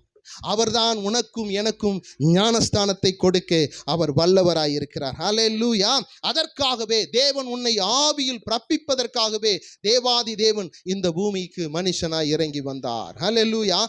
அவர்தான் உனக்கும் எனக்கும் ஞானஸ்தானத்தை கொடுக்க அவர் வல்லவராய் இருக்கிறார். ஹல்லேலூயா. அதற்காகவே தேவன் உன்னை ஆவியில் பிறப்பிப்பதற்காகவே தேவாதி தேவன் இந்த பூமிக்கு மனுஷனாய் இறங்கி வந்தார். ஹல்லேலூயா.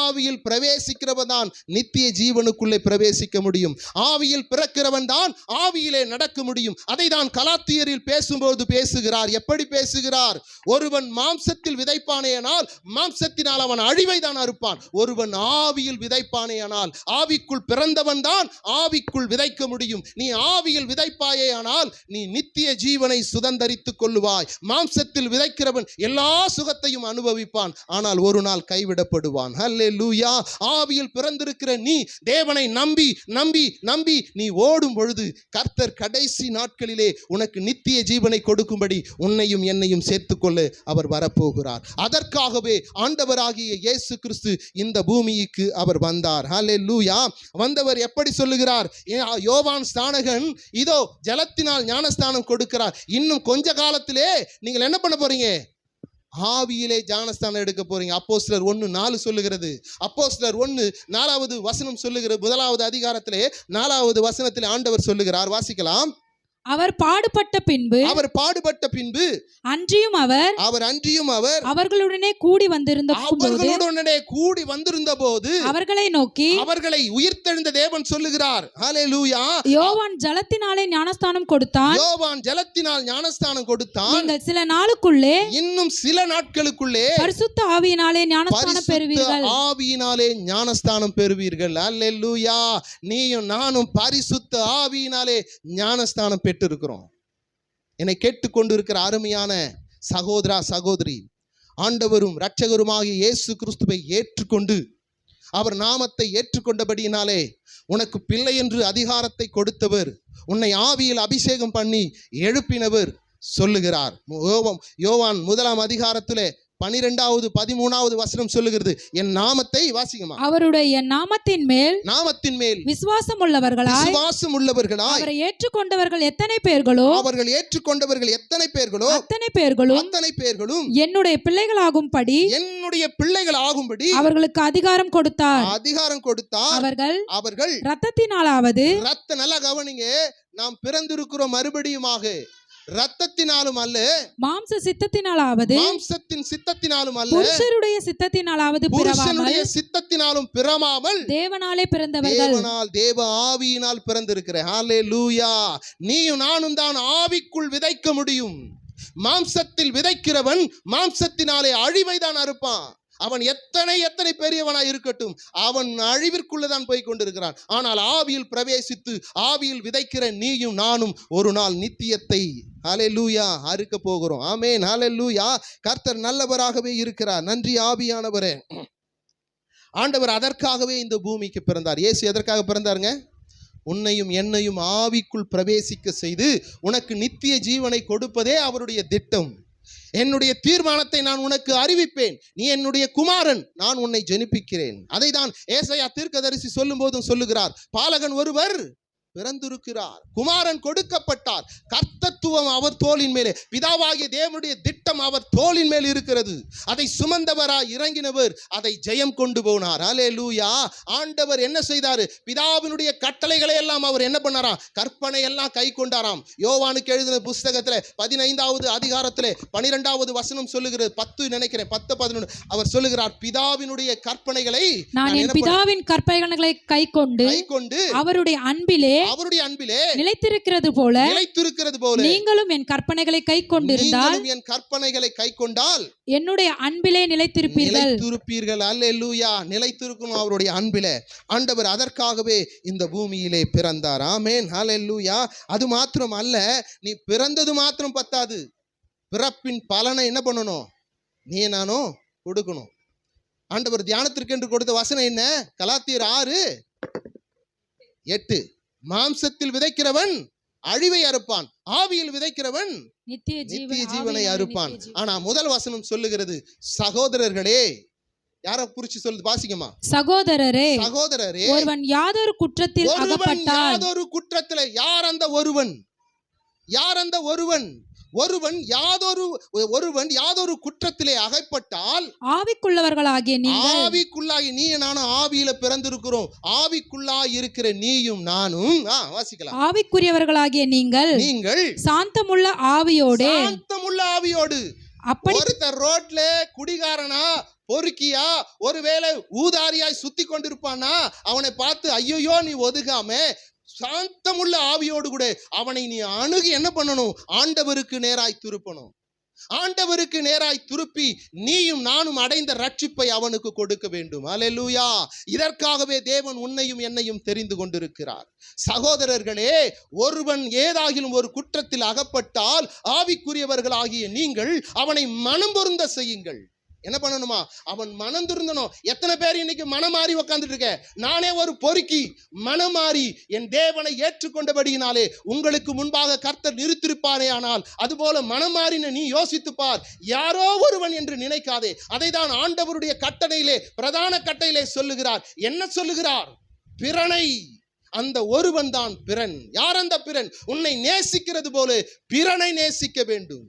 ஆவியில் பிரவேசிக்கிறவன் தான் நித்திய ஜீவனுக்குள்ளே பிரவேசிக்க முடியும். ஆவியில் பிறக்கிறவன் தான் ஆவியிலே நடக்க முடியும். அதை தான் கலாத்தியரில் பேசும்போது பேசுகிறார். எப்படி பேசுகிறார்? ஒருவன் மாம்சத்தில் விதைப்பானேயானால் மாம்சத்தினால் அவன் அழிவை தான் அறுப்பான். ஒருவன் ஆவியில் விதைப்பானேயானால் ஆவிக்குள் பிறந்தவன் தான் ஆவிக்குள் விதைக்க முடியும். நீ ஆவியில் விதைப்பாயேயானால் நீ நித்திய ஜீவனை சுதந்தரித்துக் கொள்ளுவாய். மாம்சத்தில் விதைக்கிறவன் எல்லா சுகத்தையும் அனுபவிப்பான், ஆனால் ஒரு நாள் கைவிடப்படுவான். ஹல்லேலூயா. ஆவியில் பிறந்திருக்கிற நீ தேவனை நம்பி நம்பி நம்பி நீ ஓடும் பொழுது கர்த்தர் கடைசி நாட்களிலே உனக்கு நித்திய ஜீவனை கொடுக்கும்படி உன்னையும் என்னையும் சேர்த்துக்கொள்ள அவர் வரப்போகிறார். அதற்காகவே ஆண்டவராகிய இயேசு கிறிஸ்து இந்த பூமிக்கு அவர் வந்தார். ஹல்லேலூயா. வந்தவர் எப்படி சொல்லுகிறார்? யோவான் ஸ்நானகன் இதோ ஜலத்தினால் ஞானஸ்தானம் கொடுக்கிறார். இன்னும் கொஞ்ச காலத்திலே நீங்கள் என்ன பண்ண போறீங்க? ஆவியிலே ஞானஸ்தானம் எடுக்க போறீங்க. அப்போஸ்தலர் 1:4 சொல்லுகிறது. அப்போஸ்தலர் 1:4 சொல்லுகிறது. 1வது அதிகாரத்திலே 4வது வசனத்திலே ஆண்டவர் சொல்லுகிறார். வாசிக்கலாம். அவர் பாடுபட்ட பின்பு அன்றியும் அவர் அவர்களுடனே கூடி வந்திருந்த போது அவர்களை உயிர்த்தெழுந்த தேவன் சொல்லுகிறார். ஹல்லேலூயா. யோவான் ஜலத்தினாலே ஞானஸ்தானம் கொடுத்தான். நீங்கள் சில நாளுக்குள்ளே, இன்னும் சில நாட்களுக்குள்ளே பரிசுத்த ஆவியினாலே ஞானஸ்தானம் பெறுவீர்கள். ஹல்லேலூயா. நீயும் நானும் பரிசுத்த ஆவியினாலே ஞானஸ்தானம் பெற்றிருக்கிறோம். என்னை கேட்டுக்கொண்டு இருக்கிற அருமையான சகோதரா சகோதரி, ஆண்டவரும் இரட்சகருமாகிய இயேசு கிறிஸ்துவை ஏற்றுக்கொண்டு அவர் நாமத்தை ஏற்றுக்கொண்டபடியினாலே உனக்கு பிள்ளை என்று அதிகாரத்தை கொடுத்தவர், உன்னை ஆவியில் அபிஷேகம் பண்ணி எழுப்பினவர் சொல்லுகிறார். யோவான் 1 அதிகாரத்திலே 12வது 13வது வசனம் சொல்லுகிறது, என் நாமத்தை வாசிக்குமா, அவருடைய நாமத்தின் மேல் விசுவாசம் உள்ளவர்களாய் அவரை ஏற்றுக்கொண்டவர்கள் எத்தனை பேர்களோ அத்தனை பேர்களும் என்னுடைய பிள்ளைகளாகும்படி அவர்களுக்கு அதிகாரம் கொடுத்தார். அவர்கள் இரத்தத்தினாலாவது, நல்லா கவனிங்க, நாம் பிறந்திருக்கிறோம் மறுபடியுமாக இரத்தத்தினாலும் அல்ல, மாம்சத்தின் சித்தத்தினாலும் அல்ல, புருஷருடைய சித்தத்தினாலும் பிறவாமல் தேவனாலே பிறந்தவர்கள், தேவ ஆவியினால் பிறந்திருக்கிற. ஹல்லேலூயா. நீயும் நானும் தான் ஆவிக்குள் விதைக்க முடியும். மாம்சத்தில் விதைக்கிறவன் மாம்சத்தினாலே அழிவை தான் அறுப்பான். அவன் எத்தனை பெரியவனாய் இருக்கட்டும், அவன் அழிவிற்குள்ளதான் போய் கொண்டிருக்கிறான். ஆனால் ஆவியில் பிரவேசித்து ஆவியில் விதைக்கிற நீயும் நானும் ஒரு நாள் நித்தியத்தை ஹல்லேலூயா அறுக்க போகிறோம். ஆமென். ஹல்லேலூயா. கர்த்தர் நல்லவராகவே இருக்கிறார். நன்றி ஆவியானவரே. ஆண்டவர் அதற்காகவே இந்த பூமிக்கு பிறந்தார். இயேசு எதற்காக பிறந்தாருங்க? உன்னையும் என்னையும் ஆவிக்குள் பிரவேசிக்க செய்து உனக்கு நித்திய ஜீவனை கொடுப்பதே அவருடைய திட்டம். என்னுடைய தீர்மானத்தை நான் உனக்கு அறிவிப்பேன், நீ என்னுடைய குமாரன், நான் உன்னை ஜெனிப்பிக்கிறேன். அதை தான் ஏசாயா தீர்க்கதரிசி சொல்லும் போதும் சொல்லுகிறார். பாலகன் ஒருவர் பிறந்திருக்கிறார், குமாரன் கொடுக்கப்பட்டார், கர்த்தத்துவம் அவர் தோளின் மேலே, பிதாவாகிய தேவனுடைய திட்டம் அவர் தோளின் மேல் இருக்கிறது. அதை சுமந்தவராய் இறங்கினவர் அதை ஜெயம் கொண்டு போனார். ஹல்லேலூயா. ஆண்டவர் என்ன செய்தார்? பிதாவினுடைய கட்டளைகளை எல்லாம் அவர் என்ன பண்ணாராம்? கற்பனை எல்லாம் கை கொண்டாராம். யோவானுக்கு எழுதின புஸ்தகத்தில் 15வது அதிகாரத்தில் 12வது வசனம் சொல்லுகிறது, 10 நினைக்கிறேன், 10-11 அவர் சொல்லுகிறார், பிதாவினுடைய கற்பனைகளை நான் என் பிதாவின் கற்பனைகளை கை கொண்டு அவருடைய அன்பிலே நிலைத்திருக்கிறது போல நீங்களும் என் கற்பனைகளை கை கொண்டால் என்னுடைய அன்பிலே நிலைத்திருப்பீர்கள். அல்லேலூயா. நிலைத்திருக்கணும் அவருடைய அன்பிலே. ஆண்டவர் அதற்காகவே இந்த பூமியிலே பிறந்தார். ஆமென். அல்லேலூயா. அது மாத்திரம் அல்ல, நீ பிறந்தது மாத்திரம் பத்தாது, பிறப்பின் பலனை என்ன பண்ணணும்? நீ நானும் கொடுக்கணும். ஆண்டவர் தியானத்திற்கு என்று கொடுத்த வசனம் என்ன? கலாத்தியர் 6:8. மாம்சத்தில் விதைக்கிறவன் அழிவை அறுப்பான், ஆவியில் விதைக்கிறவன் நித்திய ஜீவனை அறுப்பான். ஆனா முதல் வசனம் சொல்லுகிறது, சகோதரர்களே யார குறிச்சு சொல்லுது? வாசிக்கமா. சகோதரரே, சகோதரரே, ஒருவன் யாதொரு குற்றத்தில் அகப்பட்டால், யாதொரு குற்றத்திலே, யார் அந்த ஒருவன்? யார் அந்த ஒருவன்? ஒருவன் யாதொரு குற்றத்திலே அகப்பட்டால், ஆவிக்குள்ளவர்களாகிய நீங்கள், ஆவிக்குள்ளாகி நீ நானும் ஆவியில பிறந்திருக்கிறோம். ஆவிக்குள்ளாய் இருக்கிற நீயும் நானும் வாசிக்கலாம். ஆவிக்குரியவர்களாகிய நீங்கள் சாந்தமுள்ள ஆவியோடு அப்படி ஒருத்தர் ரோட்ல குடிகாரனா பொறுக்கியா ஒருவேளை ஊதாரியாய் சுத்தி கொண்டிருப்பானா, அவனை பார்த்து ஐயோ நீ ஒதுகாம சாந்தமுள்ள ஆவியோடு கூட அவனை நீ அணுகி என்ன பண்ணணும்? ஆண்டவருக்கு நேராய் திருப்பணும். ஆண்டவருக்கு நேராய் திருப்பி நீயும் நானும் அடைந்த ரட்சிப்பை அவனுக்கு கொடுக்க வேண்டும். அல்லேலூயா. இதற்காகவே தேவன் உன்னையும் என்னையும் தெரிந்து கொண்டிருக்கிறார். சகோதரர்களே, ஒருவன் ஏதாகிலும் ஒரு குற்றத்தில் அகப்பட்டால் ஆவிக்குரியவர்களாகிய நீங்கள் அவனை மனம் பொருந்த செய்யுங்கள். என்ன பண்ணணுமா? அவன் மனம் திருந்தணும். எத்தனை பேர் இன்னைக்கு மனம் மாறி உட்கார்ந்துட்டு இருக்க? நானே ஒரு பொறுக்கி மனம் மாறி என் தேவனை ஏற்றுக்கொண்டபடியினாலே உங்களுக்கு முன்பாக கர்த்தர் நிறுத்திருப்பாரே. ஆனால் அதுபோல மனம் மாறின நீ யோசித்துப்பார். யாரோ ஒருவன் என்று நினைக்காதே. அதை தான் ஆண்டவருடைய கட்டளையிலே, பிரதான கட்டளையிலே சொல்லுகிறார். என்ன சொல்லுகிறார்? பிறனை. அந்த ஒருவன் தான் பிறன். யார் அந்த பிறன்? உன்னை நேசிக்கிறது போல பிறனை நேசிக்க வேண்டும்.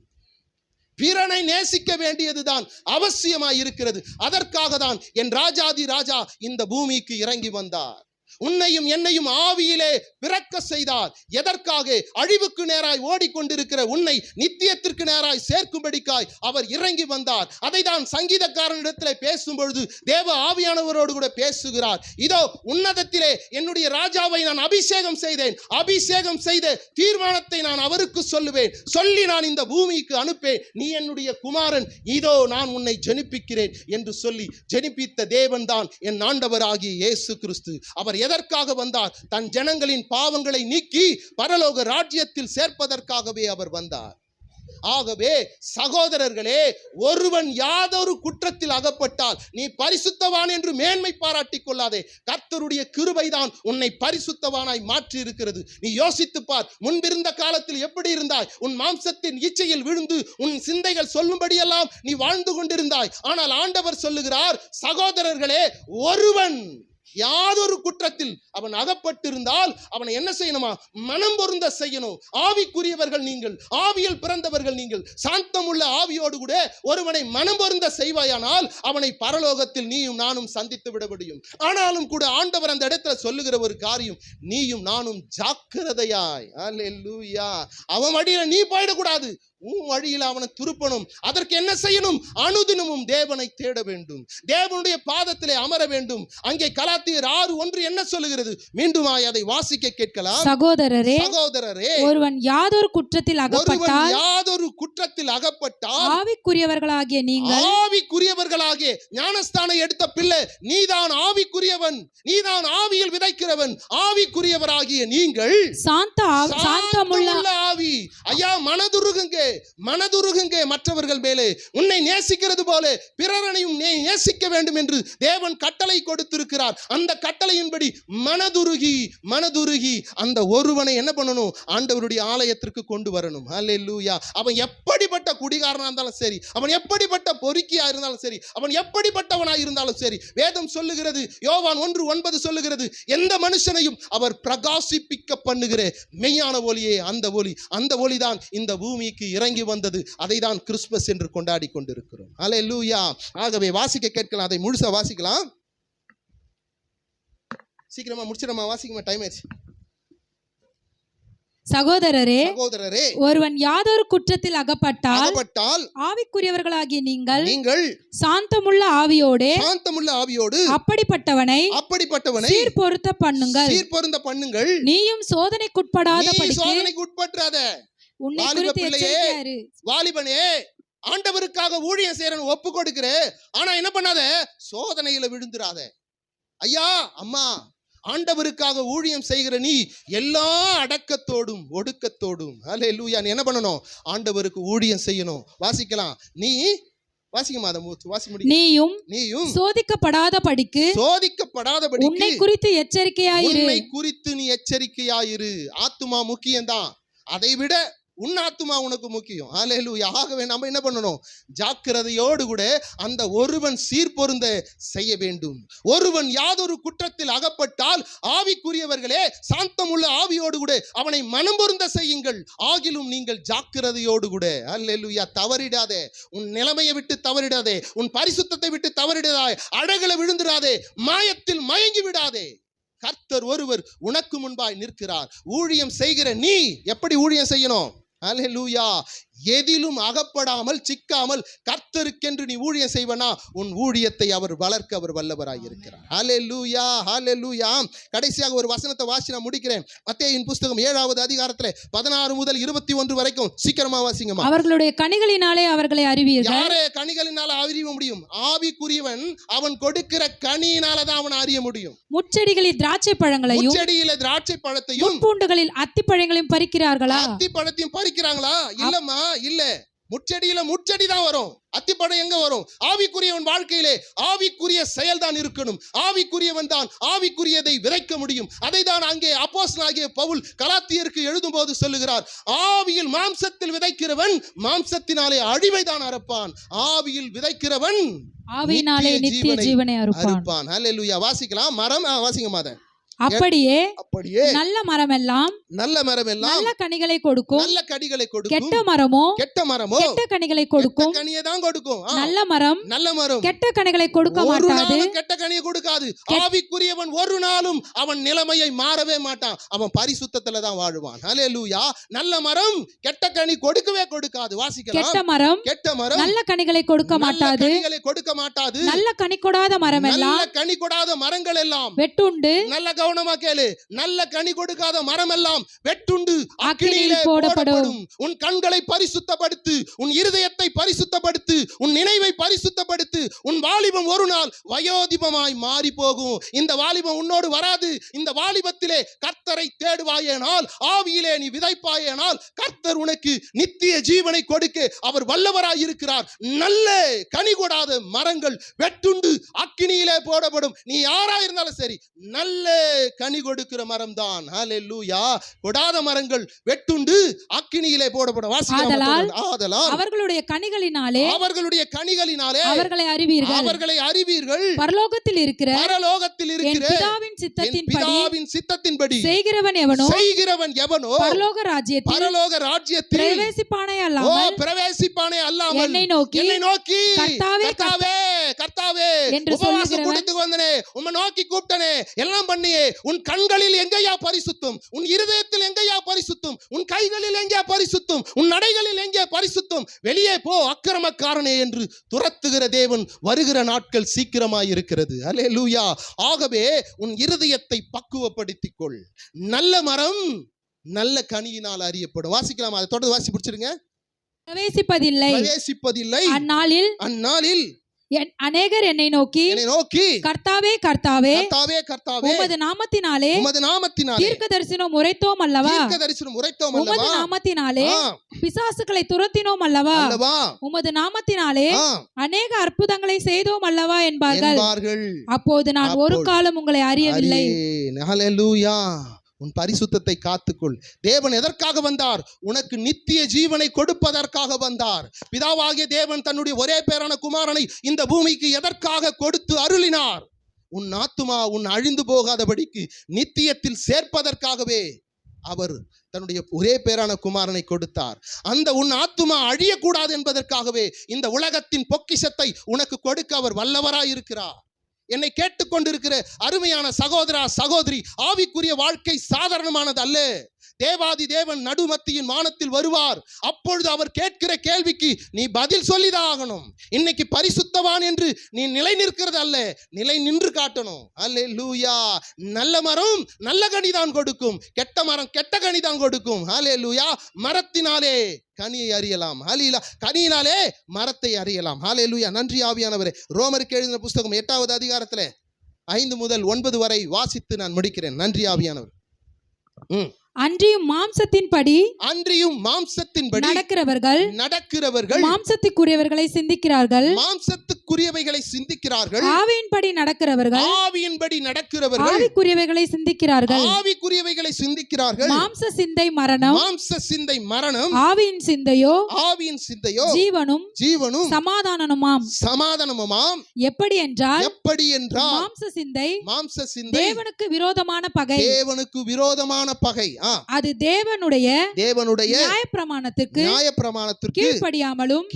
பிறனை நேசிக்க வேண்டியதுதான் அவசியமாய் இருக்கிறது. அதற்காக தான் என் ராஜாதி ராஜா இந்த பூமிக்கு இறங்கி வந்தார். உன்னையும் என்னையும் ஆவியிலே பிறக்க செய்தார். எதற்காக? அழிவுக்கு நேராய் ஓடிக்கொண்டிருக்கிற உன்னை நித்தியத்திற்கு நேராய் சேர்க்கும்படிக்காய் அவர் இறங்கி வந்தார். அதை தான் சங்கீதக்காரனிடத்தில் பேசும் பொழுது தேவ ஆவியானவரோடு கூட பேசுகிறார். இதோ உன்னதத்திலே என்னுடைய ராஜாவை நான் அபிஷேகம் செய்தேன். அபிஷேகம் செய்த தீர்மானத்தை நான் அவருக்கு சொல்லுவேன். சொல்லி நான் இந்த பூமிக்கு அனுப்பேன். நீ என்னுடைய குமாரன், இதோ நான் உன்னை ஜெனிப்பிக்கிறேன் என்று சொல்லி ஜெனிப்பித்த தேவன் தான் என் ஆண்டவராகிய இயேசு கிறிஸ்து. அவர் எதற்காக வந்தார்? தன் ஜனங்களின் பாவங்களை நீக்கி பரலோக ராஜ்யத்தில் சேர்ப்பதற்காகவே அவர் வந்தார். ஆகவே சகோதரர்களே, ஒருவன் யாதொரு குற்றத்தில் அகப்பட்டால் நீ பரிசுத்தவான் என்று மேன்மை பாராட்டிக் கொள்ளாதே. கர்த்தருடைய கிருபைதான் உன்னை பரிசுத்தவானாய் மாற்றி இருக்கிறது. நீ யோசித்து பார். முன்பிருந்த காலத்தில் எப்படி இருந்தாய்? உன் மாம்சத்தின் இச்சையில் விழுந்து உன் சிந்தைகள் சொல்லும்படியெல்லாம் நீ வாழ்ந்து கொண்டிருந்தாய். ஆனால் ஆண்டவர் சொல்லுகிறார், சகோதரர்களே, ஒருவன் யாதொரு குற்றத்தில் அவன் அகப்பட்டிருந்தால் அவனை என்ன செய்யணுமா? மனம் பொருந்த செய்யணும். ஆவிக்குரியவர்கள் நீங்கள், ஆவியில் பிறந்தவர்கள் நீங்கள். சாந்தமுள்ள ஆவியோடு கூட ஒருவனை மனம் பொருந்த செய்வாயானால் அவனை பரலோகத்தில் நீயும் நானும் சந்தித்து விட முடியும். ஆனாலும் கூட ஆண்டவர் அந்த இடத்துல சொல்லுகிற ஒரு காரியம், நீயும் நானும் ஜாக்கிரதையாய். அல்லேலூயா. அவன் வழியில நீ போயிடக்கூடாது. உன் வழியில் அவனை திருப்பணும். அதற்கு என்ன செய்யணும்? அனுதினமும் தேவனை தேட வேண்டும். தேவனுடைய பாதத்திலே அமர வேண்டும். அங்கே கலாத்தியர் 6:1 என்ன சொல்லுகிறது? மீண்டும் அதை வாசிக்க கேட்கலாம். சகோதரரே, ஒருவன் யாதொரு குற்றத்தில் அகப்பட்டால் ஆவிக்குரியவர்களாகிய நீங்கள், ஆவிக்குரியவர்களாகிய ஞானஸ்தானம் எடுத்த பிள்ளை நீதான் ஆவிக்குரியவன். நீதான் ஆவியில் விதைக்கிறவன். ஆவிக்குரியவராகிய நீங்கள் சாந்தமுள்ள ஆவி. ஐயா, மனதுருகுங்க மற்றவர்கள் மேலே. உன்னை நேசிக்கிறது போல பிறரையும் நேசிக்க வேண்டும் என்று தேவன் கட்டளை கொடுத்திருக்கிறார். அந்த கட்டளையின்படி மனதுருகி அந்த ஒருவனை என்ன பண்ணணும்? ஆண்டவருடைய ஆலயத்திற்கு கொண்டு வரணும். அல்லேலூயா. அவன் எப்படிப்பட்ட குடிகாரனா இருந்தாலும் சரி, அவன் எப்படிப்பட்ட பொறுக்கியா இருந்தாலும் சரி, அவன் எப்படிப்பட்டவனாய் இருந்தாலும் சரி, வேதம் சொல்லுகிறது, யோவான் 1:9 சொல்லுகிறது, எந்த மனுஷனையும் அவர் பிரகாசிப்பிக்க பண்ணுகிற மெய்யான ஒளியே அந்த ஒளிதான் இந்த பூமிக்கு இறங்கி வந்தது. அதை தான் கிறிஸ்துமஸ் என்று கொண்டாடி கொண்டிருக்கிறோம். அல்லேலூயா. ஆகவே வாசிக்க கேட்கலாம். அதை முழுசா வாசிக்கலாம். சீக்கிரமா முடிச்சிடமா? வாசிக்கமா? டைம் ஆச்சு. சகோதரரே, ஒருவன் யாதொரு குற்றத்தில் அகப்பட்டால் ஆவிக்குரியவர்களாகிய நீங்கள் சாந்தமுள்ள ஆவியோடு அப்படிப்பட்டவனை சீர்பொருந்த பண்ணுங்கள். நீயும் சோதனைக்குட்படாத உன்னை குறித்து எச்சரிக்கையாயிரு. வாலிபனே, ஆண்டவருக்காக ஊழியம் செய்யறன்னு ஒப்பு கொடுக்கிற, ஆனா என்ன பண்ணாத? சோதனையில விழுந்துராத. ஐயா, அம்மா, ஆண்டவருக்காக ஊழியம் செய்கிற நீ எல்லா அடக்கத்தோடும் ஒடுக்கத்தோடும் அல்லேலூயா நீ என்ன பண்ணணும்? ஆண்டவருக்கு ஊழியம் செய்யணும். வாசிக்கலாம். நீ வாசிக்கமா? அதை வாசி முடியும். நீயும் சோதிக்கப்படாதபடிக்கு உன்னை குறித்து எச்சரிக்கையாயிரு. நீ எச்சரிக்கையாயிரு. ஆத்துமா முக்கியம்தான். அதை விட உன் ஆத்துமா உனக்கு முக்கியம். ஹல்லேலூயா. ஆகவே நம்ம என்ன பண்ணணும்? ஜாக்கிரதையோடு கூட அந்த ஒருவன் சீர்பொருந்த செய்ய வேண்டும். ஒருவன் யாதொரு குற்றத்தில் அகப்பட்டால் ஆவிக்குரியவர்களே சாந்தமுள்ள ஆவியோடு கூட அவனை மனம் பொருந்த செய்யுங்கள். ஆகிலும் நீங்கள் ஜாக்கிரதையோடு கூட. ஹல்லேலூயா. தவறிடாதே. உன் நிலைமையை விட்டு தவறிடாதே. உன் பரிசுத்தத்தை விட்டு தவறிடாதே. அழகுல விழுந்துடாதே. மாயத்தில் மயங்கி விடாதே. கர்த்தர் ஒருவர் உனக்கு முன்பாய் நிற்கிறார். ஊழியம் செய்கிற நீ எப்படி ஊழியம் செய்யணும்? ஹல்லேலூயா. எதிலும் அகப்படாமல் சிக்காமல் கர்த்தருக்கென்று நீ ஊழியம் செய்வனா உன் ஊழியத்தை அவர் வளர்க்க அவர் வல்லவராய் இருக்கிறார். ஹல்லேலூயா. ஹல்லேலூயா. கடைசியாக ஒரு வசனத்தை வாசி நான் முடிக்கிறேன். மத்தேயுவின் புத்தகம் 7வது அதிகாரத்திலே 16 முதல் 21 வரைக்கும் சீக்கிரமா வாசிங்கம்மா. அவர்களுடைய கனிகளினாலே அவர்களை அறிவீர்கள். யாரே கனிகளினால அறிய முடியும்? ஆவிக்குரியவன் அவன் கொடுக்கிற கனியினால தான் அவன் அறிய முடியும். முச்செடிகளில் திராட்சை பழங்களையும் முச்செடியில திராட்சை பழத்தையும் பூண்டுகளில் அத்தி பழங்களையும் பறிக்கிறார்களா? அத்தி பழத்தையும் பறிக்கிறாங்களா? இல்லம்மா, இல்ல. முச்செடியில முச்செடி தான் வரும். அத்திப்பழம் எங்க வரும்? ஆவிக்குரியவன் வாழ்க்கையிலே ஆவிக்குரிய செயல் தான் இருக்கணும். ஆவிக்குரியவன் தான் ஆவிக்குரியதை விதைக்க முடியும். அதை தான் அங்கே அப்போஸ்தலனாகிய பவுல் கலாத்தியருக்கு எழுதும் போது சொல்லுகிறார், ஆவியில் மாம்சத்தில் விதைக்கிறவன் மாம்சத்தினாலே அழிவை தான் அறுப்பான், ஆவியில் விதைக்கிறவன் ஆவியினாலே நித்திய ஜீவனை அறுப்பான். ஹல்லேலூயா. வாசிக்கலாம். மரம் வாசிங்க மாத. அப்படியே நல்ல மரம் எல்லாம் நல்ல கனிகளை கொடுக்கும். நல்ல கனிகளை கொடுக்கும். கெட்ட மரமோ கெட்ட கனிகளை கொடுக்கும். கனியை தான் கொடுக்கும். நல்ல மரம் கெட்ட கனிகளை கொடுக்க மாட்டாது. கெட்ட கனியை கொடுக்காது. ஆவிக்குரியவன் ஒரு நாளும் அவன் நிலைமையை மாறவே மாட்டான். அவன் பரிசுத்தத்துல தான் வாழ்வான். ஹல்லேலூயா. நல்ல மரம் கெட்ட கனி கொடுக்கவே கொடுக்காது. வாசிக்கலாம். கெட்ட மரம் நல்ல கனிகளை கொடுக்க மாட்டாது. நல்ல கனி கொடாத மரம் எல்லாம் கனி கொடாத மரங்கள் எல்லாம் வெட்டுண்டு. நல்ல கவனமா கேளு. நல்ல கனி கொடுக்காத மரம் எல்லாம் வெட்டுண்டு அக்கினியிலே போடப்படும். உன் கண்களை பரிசுத்தப்படுத்து. உன் இருதயத்தை பரிசுத்தப்படுத்து. உன் நினைவை பரிசுத்தப்படுத்து. உன் வாலிபம் ஒரு நாள் வயோதிபமாய் மாறி போகும். இந்த வாலிபம் உன்னோடு வராது. இந்த வாலிபத்திலே கர்த்தரை தேடுவாயேனால், ஆவியிலே நீ விதைப்பாயேனால், கர்த்தர் உனக்கு நித்திய ஜீவனை கொடுக்க அவர் வல்லவராய் இருக்கிறார். நல்ல கனி கொடாத மரங்கள் வெட்டுண்டு அக்கினியிலே போடப்படும். நீ யாரா இருந்தாலும் சரி, நல்ல கனி கொடுக்கிற மரம் தான். ஹல்லேலூயா. கொடாத மரங்கள் வெட்டுண்டு அக்கினியிலே போடப்படும். ஆதலால் அவர்களுடைய கனிகளினாலே அவர்களை அறிவீர்கள். பரலோகத்தில் இருக்கிற என் பிதாவின் சித்தத்தின்படி செய்கிறவன் எவனோ பரலோக ராஜ்யத்தில் பிரவேசிப்பானே அல்லாமல் என்னை நோக்கி கர்த்தாவே என்று வந்தனே, உம்மை நோக்கி கூப்பிட்டனே, எல்லாம் பண்ணியே, உன் கண்களில் எங்கேயா பரிசுத்தம்? உன் இருதயத்தில் எங்கேயா பரிசுத்தம்? உன் கைகளில் எங்கே பரிசுத்தம்? உன் நடைகளில் எங்கே பரிசுத்தம்? வெளியே போ அக்கிரமக்காரனே என்று துரத்துகிற தேவன் வருகிற நாட்கள் சீக்கிரமாய் இருக்கிறது. ஹல்லேலூயா. ஆகவே உன் இருதயத்தை பக்குவப்படுத்திக் கொள். நல்ல மரம் நல்ல கனியினால் அறியப்படும். வாசிக்கலாம். அதை தொடர்ந்து வாசி பிடிச்சிருங்க. பிரவேசிப்பதில்லை அந்நாளில் அநேகர் என்னை நோக்கி கர்த்தாவே உமது நாமத்தினாலே தீர்க்கதரிசனம் உரைத்தோம் அல்லவா? உமது நாமத்தினாலே பிசாசுகளை துரத்தினோம் அல்லவா? உமது நாமத்தினாலே அநேக அற்புதங்களை செய்தோம் அல்லவா என்பார்கள். அப்போது நான் ஒரு காலம் உங்களை அறியவில்லை. ஹல்லேலூயா. உன் பரிசுத்தத்தை காத்துக்கொள். தேவன் எதற்காக வந்தார்? உனக்கு நித்திய ஜீவனை கொடுப்பதற்காக வந்தார். பிதாவாகிய தேவன் தன்னுடைய ஒரே பேரான குமாரனை இந்த பூமிக்கு எதற்காக கொடுத்து அருளினார்? உன் ஆத்துமா உன் அழிந்து போகாதபடிக்கு நித்தியத்தில் சேர்ப்பதற்காகவே அவர் தன்னுடைய ஒரே பேரான குமாரனை கொடுத்தார். அந்த உன் ஆத்துமா அழியக்கூடாது என்பதற்காகவே இந்த உலகத்தின் பொக்கிஷத்தை உனக்கு கொடுக்க அவர் வல்லவராய் இருக்கிறார். என்னை கேட்டுக்கொண்டிருக்கிற அருமையான சகோதரா சகோதரி, ஆவிக்குரிய வாழ்க்கை சாதாரணமானது அல்ல. தேவாதி தேவன் நடுமத்தியின் வானத்தில் வருவார். அப்பொழுது அவர் கேட்கிற கேள்விக்கு நீ பதில் சொல்லிதான் ஆகணும். இன்னைக்கு பரிசுத்தவான் என்று நீ நிலை நிற்கிறது அல்ல, நிலை நின்று காட்டணும். ஹல்லேலூயா. நல்ல மரம் நல்ல கனி தான் கொடுக்கும். கெட்ட மரம் கெட்ட கனி தான் கொடுக்கும். ஹல்லேலூயா. மரத்தினாலே கனியை அறியலாம். ஹல்லேலூயா. கனியினாலே மரத்தை அறியலாம். ஹல்லேலூயா. நன்றி ஆவியானவரே. ரோமருக்கு எழுதின புத்தகம் 8வது அதிகாரத்திலே 5 முதல் 9 வரை வாசித்து நான் முடிக்கிறேன். நன்றி ஆவியானவர். அன்றியும் மாம்சத்தின்படி நடக்கிறவர்கள் மாம்சத்துக்குரியவர்களை சிந்திக்கிறார்கள். ஆவிக்குரியவைகளை சிந்திக்கிறார்கள். ஆவியின்படி நடக்கிறவர்கள் ஆவிக்குரியவைகளை சிந்திக்கிறார்கள். மாம்ச சிந்தை மரணம், ஆவியின் சிந்தையோ ஜீவனும் சமாதானமுமாம். எப்படி என்றால் மாம்ச சிந்தை தேவனுக்கு விரோதமான பகை. அது தேவனுடைய நியாயப்பிரமாணத்திற்கு கீழ்ப்படியாமலும்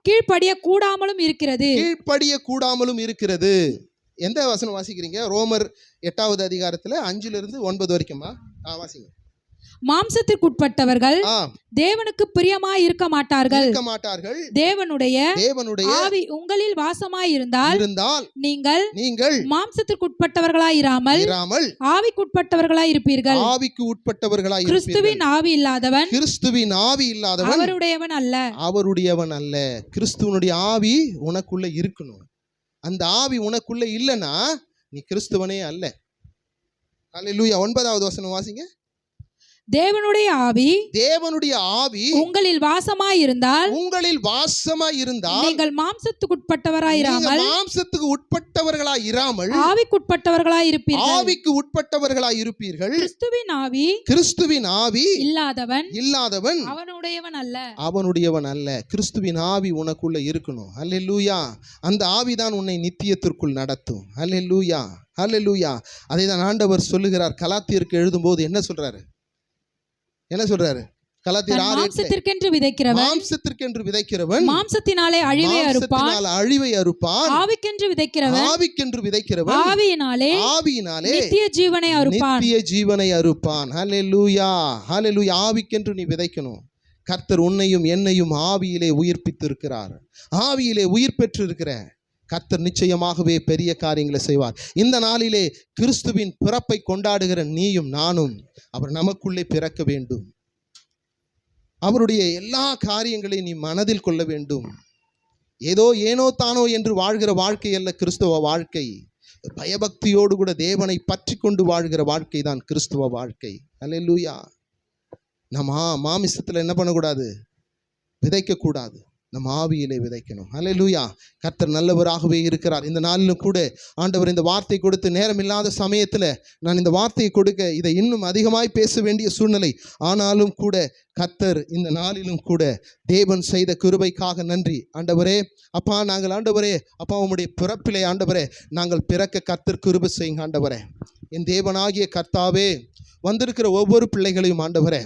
கீழ்ப்படிய கூடாமலும் இருக்கிறது. எந்த வசனம் வாசிக்கிறீங்க? ரோமர் 8வது அதிகாரத்துல 5லிருந்து 9 வரைக்குமா? வாசிங்க. மாம்சத்திற்குட்பட்டவர்கள் தேவனுக்கு பிரியமாய் இருக்க மாட்டார்கள். தேவனுடைய ஆவி உங்களில் வாசமாய் இருந்தால் நீங்கள் மாம்சத்திற்குட்பட்டவர்களாய் இராமல் ஆவிக்குட்பட்டவர்களாய் இருப்பீர்கள். கிறிஸ்துவின் ஆவி இல்லாதவன் அவருடையவன் அல்ல. கிறிஸ்துவனுடைய ஆவி உனக்குள்ள இருக்கணும். அந்த ஆவி உனக்குள்ள இல்லைன்னா நீ கிறிஸ்துவனே அல்ல. அல்லேலூயா. 9வது வசனம் வாசிங்க. தேவனுடைய ஆவி உங்களில் வாசமாய் இருந்தால் நீங்கள் மாம்சத்துக்கு உட்பட்டவராய் இராமல் ஆவிக்குட்பட்டவர்களாய் இருப்பீர்கள். கிறிஸ்துவின் ஆவி இல்லாதவன் அவனுடையவன் அல்ல. கிறிஸ்துவின் ஆவி உனக்குள்ள இருக்கணும். அல்லேலூயா. அந்த ஆவிதான் உன்னை நித்தியத்திற்குள் நடத்தும். அல்லேலூயா, அல்லேலூயா. அதை தான் ஆண்டவர் சொல்லுகிறார். கலாத்தியருக்கு எழுதும்போது என்ன சொல்றாரு? கலாத்தியர் 6:8 மாம்சத்திற்கென்று விதைக்கிறவன் மாம்சத்தினாலே அழிவை அறுப்பான். ஆவிக்கென்று விதைக்கிறவன் ஆவியினாலே நித்திய ஜீவனை அறுப்பான். ஹல்லேலூயா, ஹல்லேலூயா. ஆவிக்கென்று நீ விதைக்கணும். கர்த்தர் உன்னையும் என்னையும் ஆவியிலே உயிர்ப்பித்திருக்கிறார். ஆவியிலே உயிர் பெற்றிருக்கிற கர்த்தர் நிச்சயமாகவே பெரிய காரியங்களை செய்வார். இந்த நாளிலே கிறிஸ்துவின் பிறப்பை கொண்டாடுகிற நீயும் நானும் அவர் நமக்குள்ளே பிறக்க வேண்டும். அவருடைய எல்லா காரியங்களையும் நீ மனதில் கொள்ள வேண்டும். ஏனோ தானோ என்று வாழ்கிற வாழ்க்கை அல்ல கிறிஸ்துவ வாழ்க்கை. பயபக்தியோடு கூட தேவனை பற்றி கொண்டு வாழ்கிற வாழ்க்கை தான் கிறிஸ்துவ வாழ்க்கை. அல்லேலூயா. நம்ம மாமிசத்தில் என்ன பண்ணக்கூடாது? விதைக்கக்கூடாது. நம்ம ஆவியிலே விதைக்கணும். அல்லேலூயா. கர்த்தர் நல்லவராகவே இருக்கிறார். இந்த நாளிலும் கூட ஆண்டவர் இந்த வார்த்தை கொடுத்து, நேரம் இல்லாத சமயத்தில் நான் இந்த வார்த்தையை கொடுக்க இதை இன்னும் அதிகமாய் பேச வேண்டிய சூழ்நிலை. ஆனாலும் கூட கர்த்தர் இந்த நாளிலும் கூட தேவன் செய்த கிருபைக்காக நன்றி. ஆண்டவரே அப்பா, நாங்கள் ஆண்டவரே அப்பா உம்முடைய பிறப்பிலே ஆண்டவரே நாங்கள் பிறக்க கர்த்தர் கிருபை செய்யுங்க. ஆண்டவரே என் தேவனாகிய கர்த்தாவே, வந்திருக்கிற ஒவ்வொரு பிள்ளைகளையும் ஆண்டவரே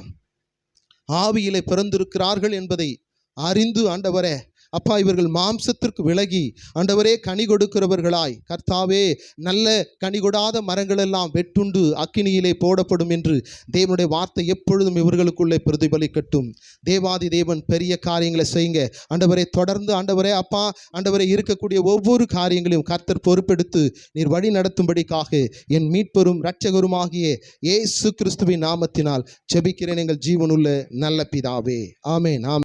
ஆவியிலே பிறந்திருக்கிறார்கள் என்பதை அறிந்து ஆண்டவரே அப்பா இவர்கள் மாம்சத்திற்கு விலகி ஆண்டவரே கனி கொடுக்கிறவர்களாய் கர்த்தாவே நல்ல கனி கொடாத மரங்கள் எல்லாம் வெட்டுண்டு அக்கினியிலே போடப்படும் என்று தேவனுடைய வார்த்தை எப்பொழுதும் இவர்களுக்குள்ளே பிரதிபலிக்கட்டும். தேவாதி தேவன் பெரிய காரியங்களை செய்யுங்க ஆண்டவரே. தொடர்ந்து ஆண்டவரே அப்பா ஆண்டவரே இருக்கக்கூடிய ஒவ்வொரு காரியங்களையும் கர்த்தர் பொறுப்பெடுத்து நீர் வழி நடத்தும்படிக்காக என் மீட்பெரும் இரட்சகருமாகிய இயேசு கிறிஸ்துவின் நாமத்தினால் ஜெபிக்கிறேன் எங்கள் ஜீவனுள்ள நல்ல பிதாவே. ஆமென்.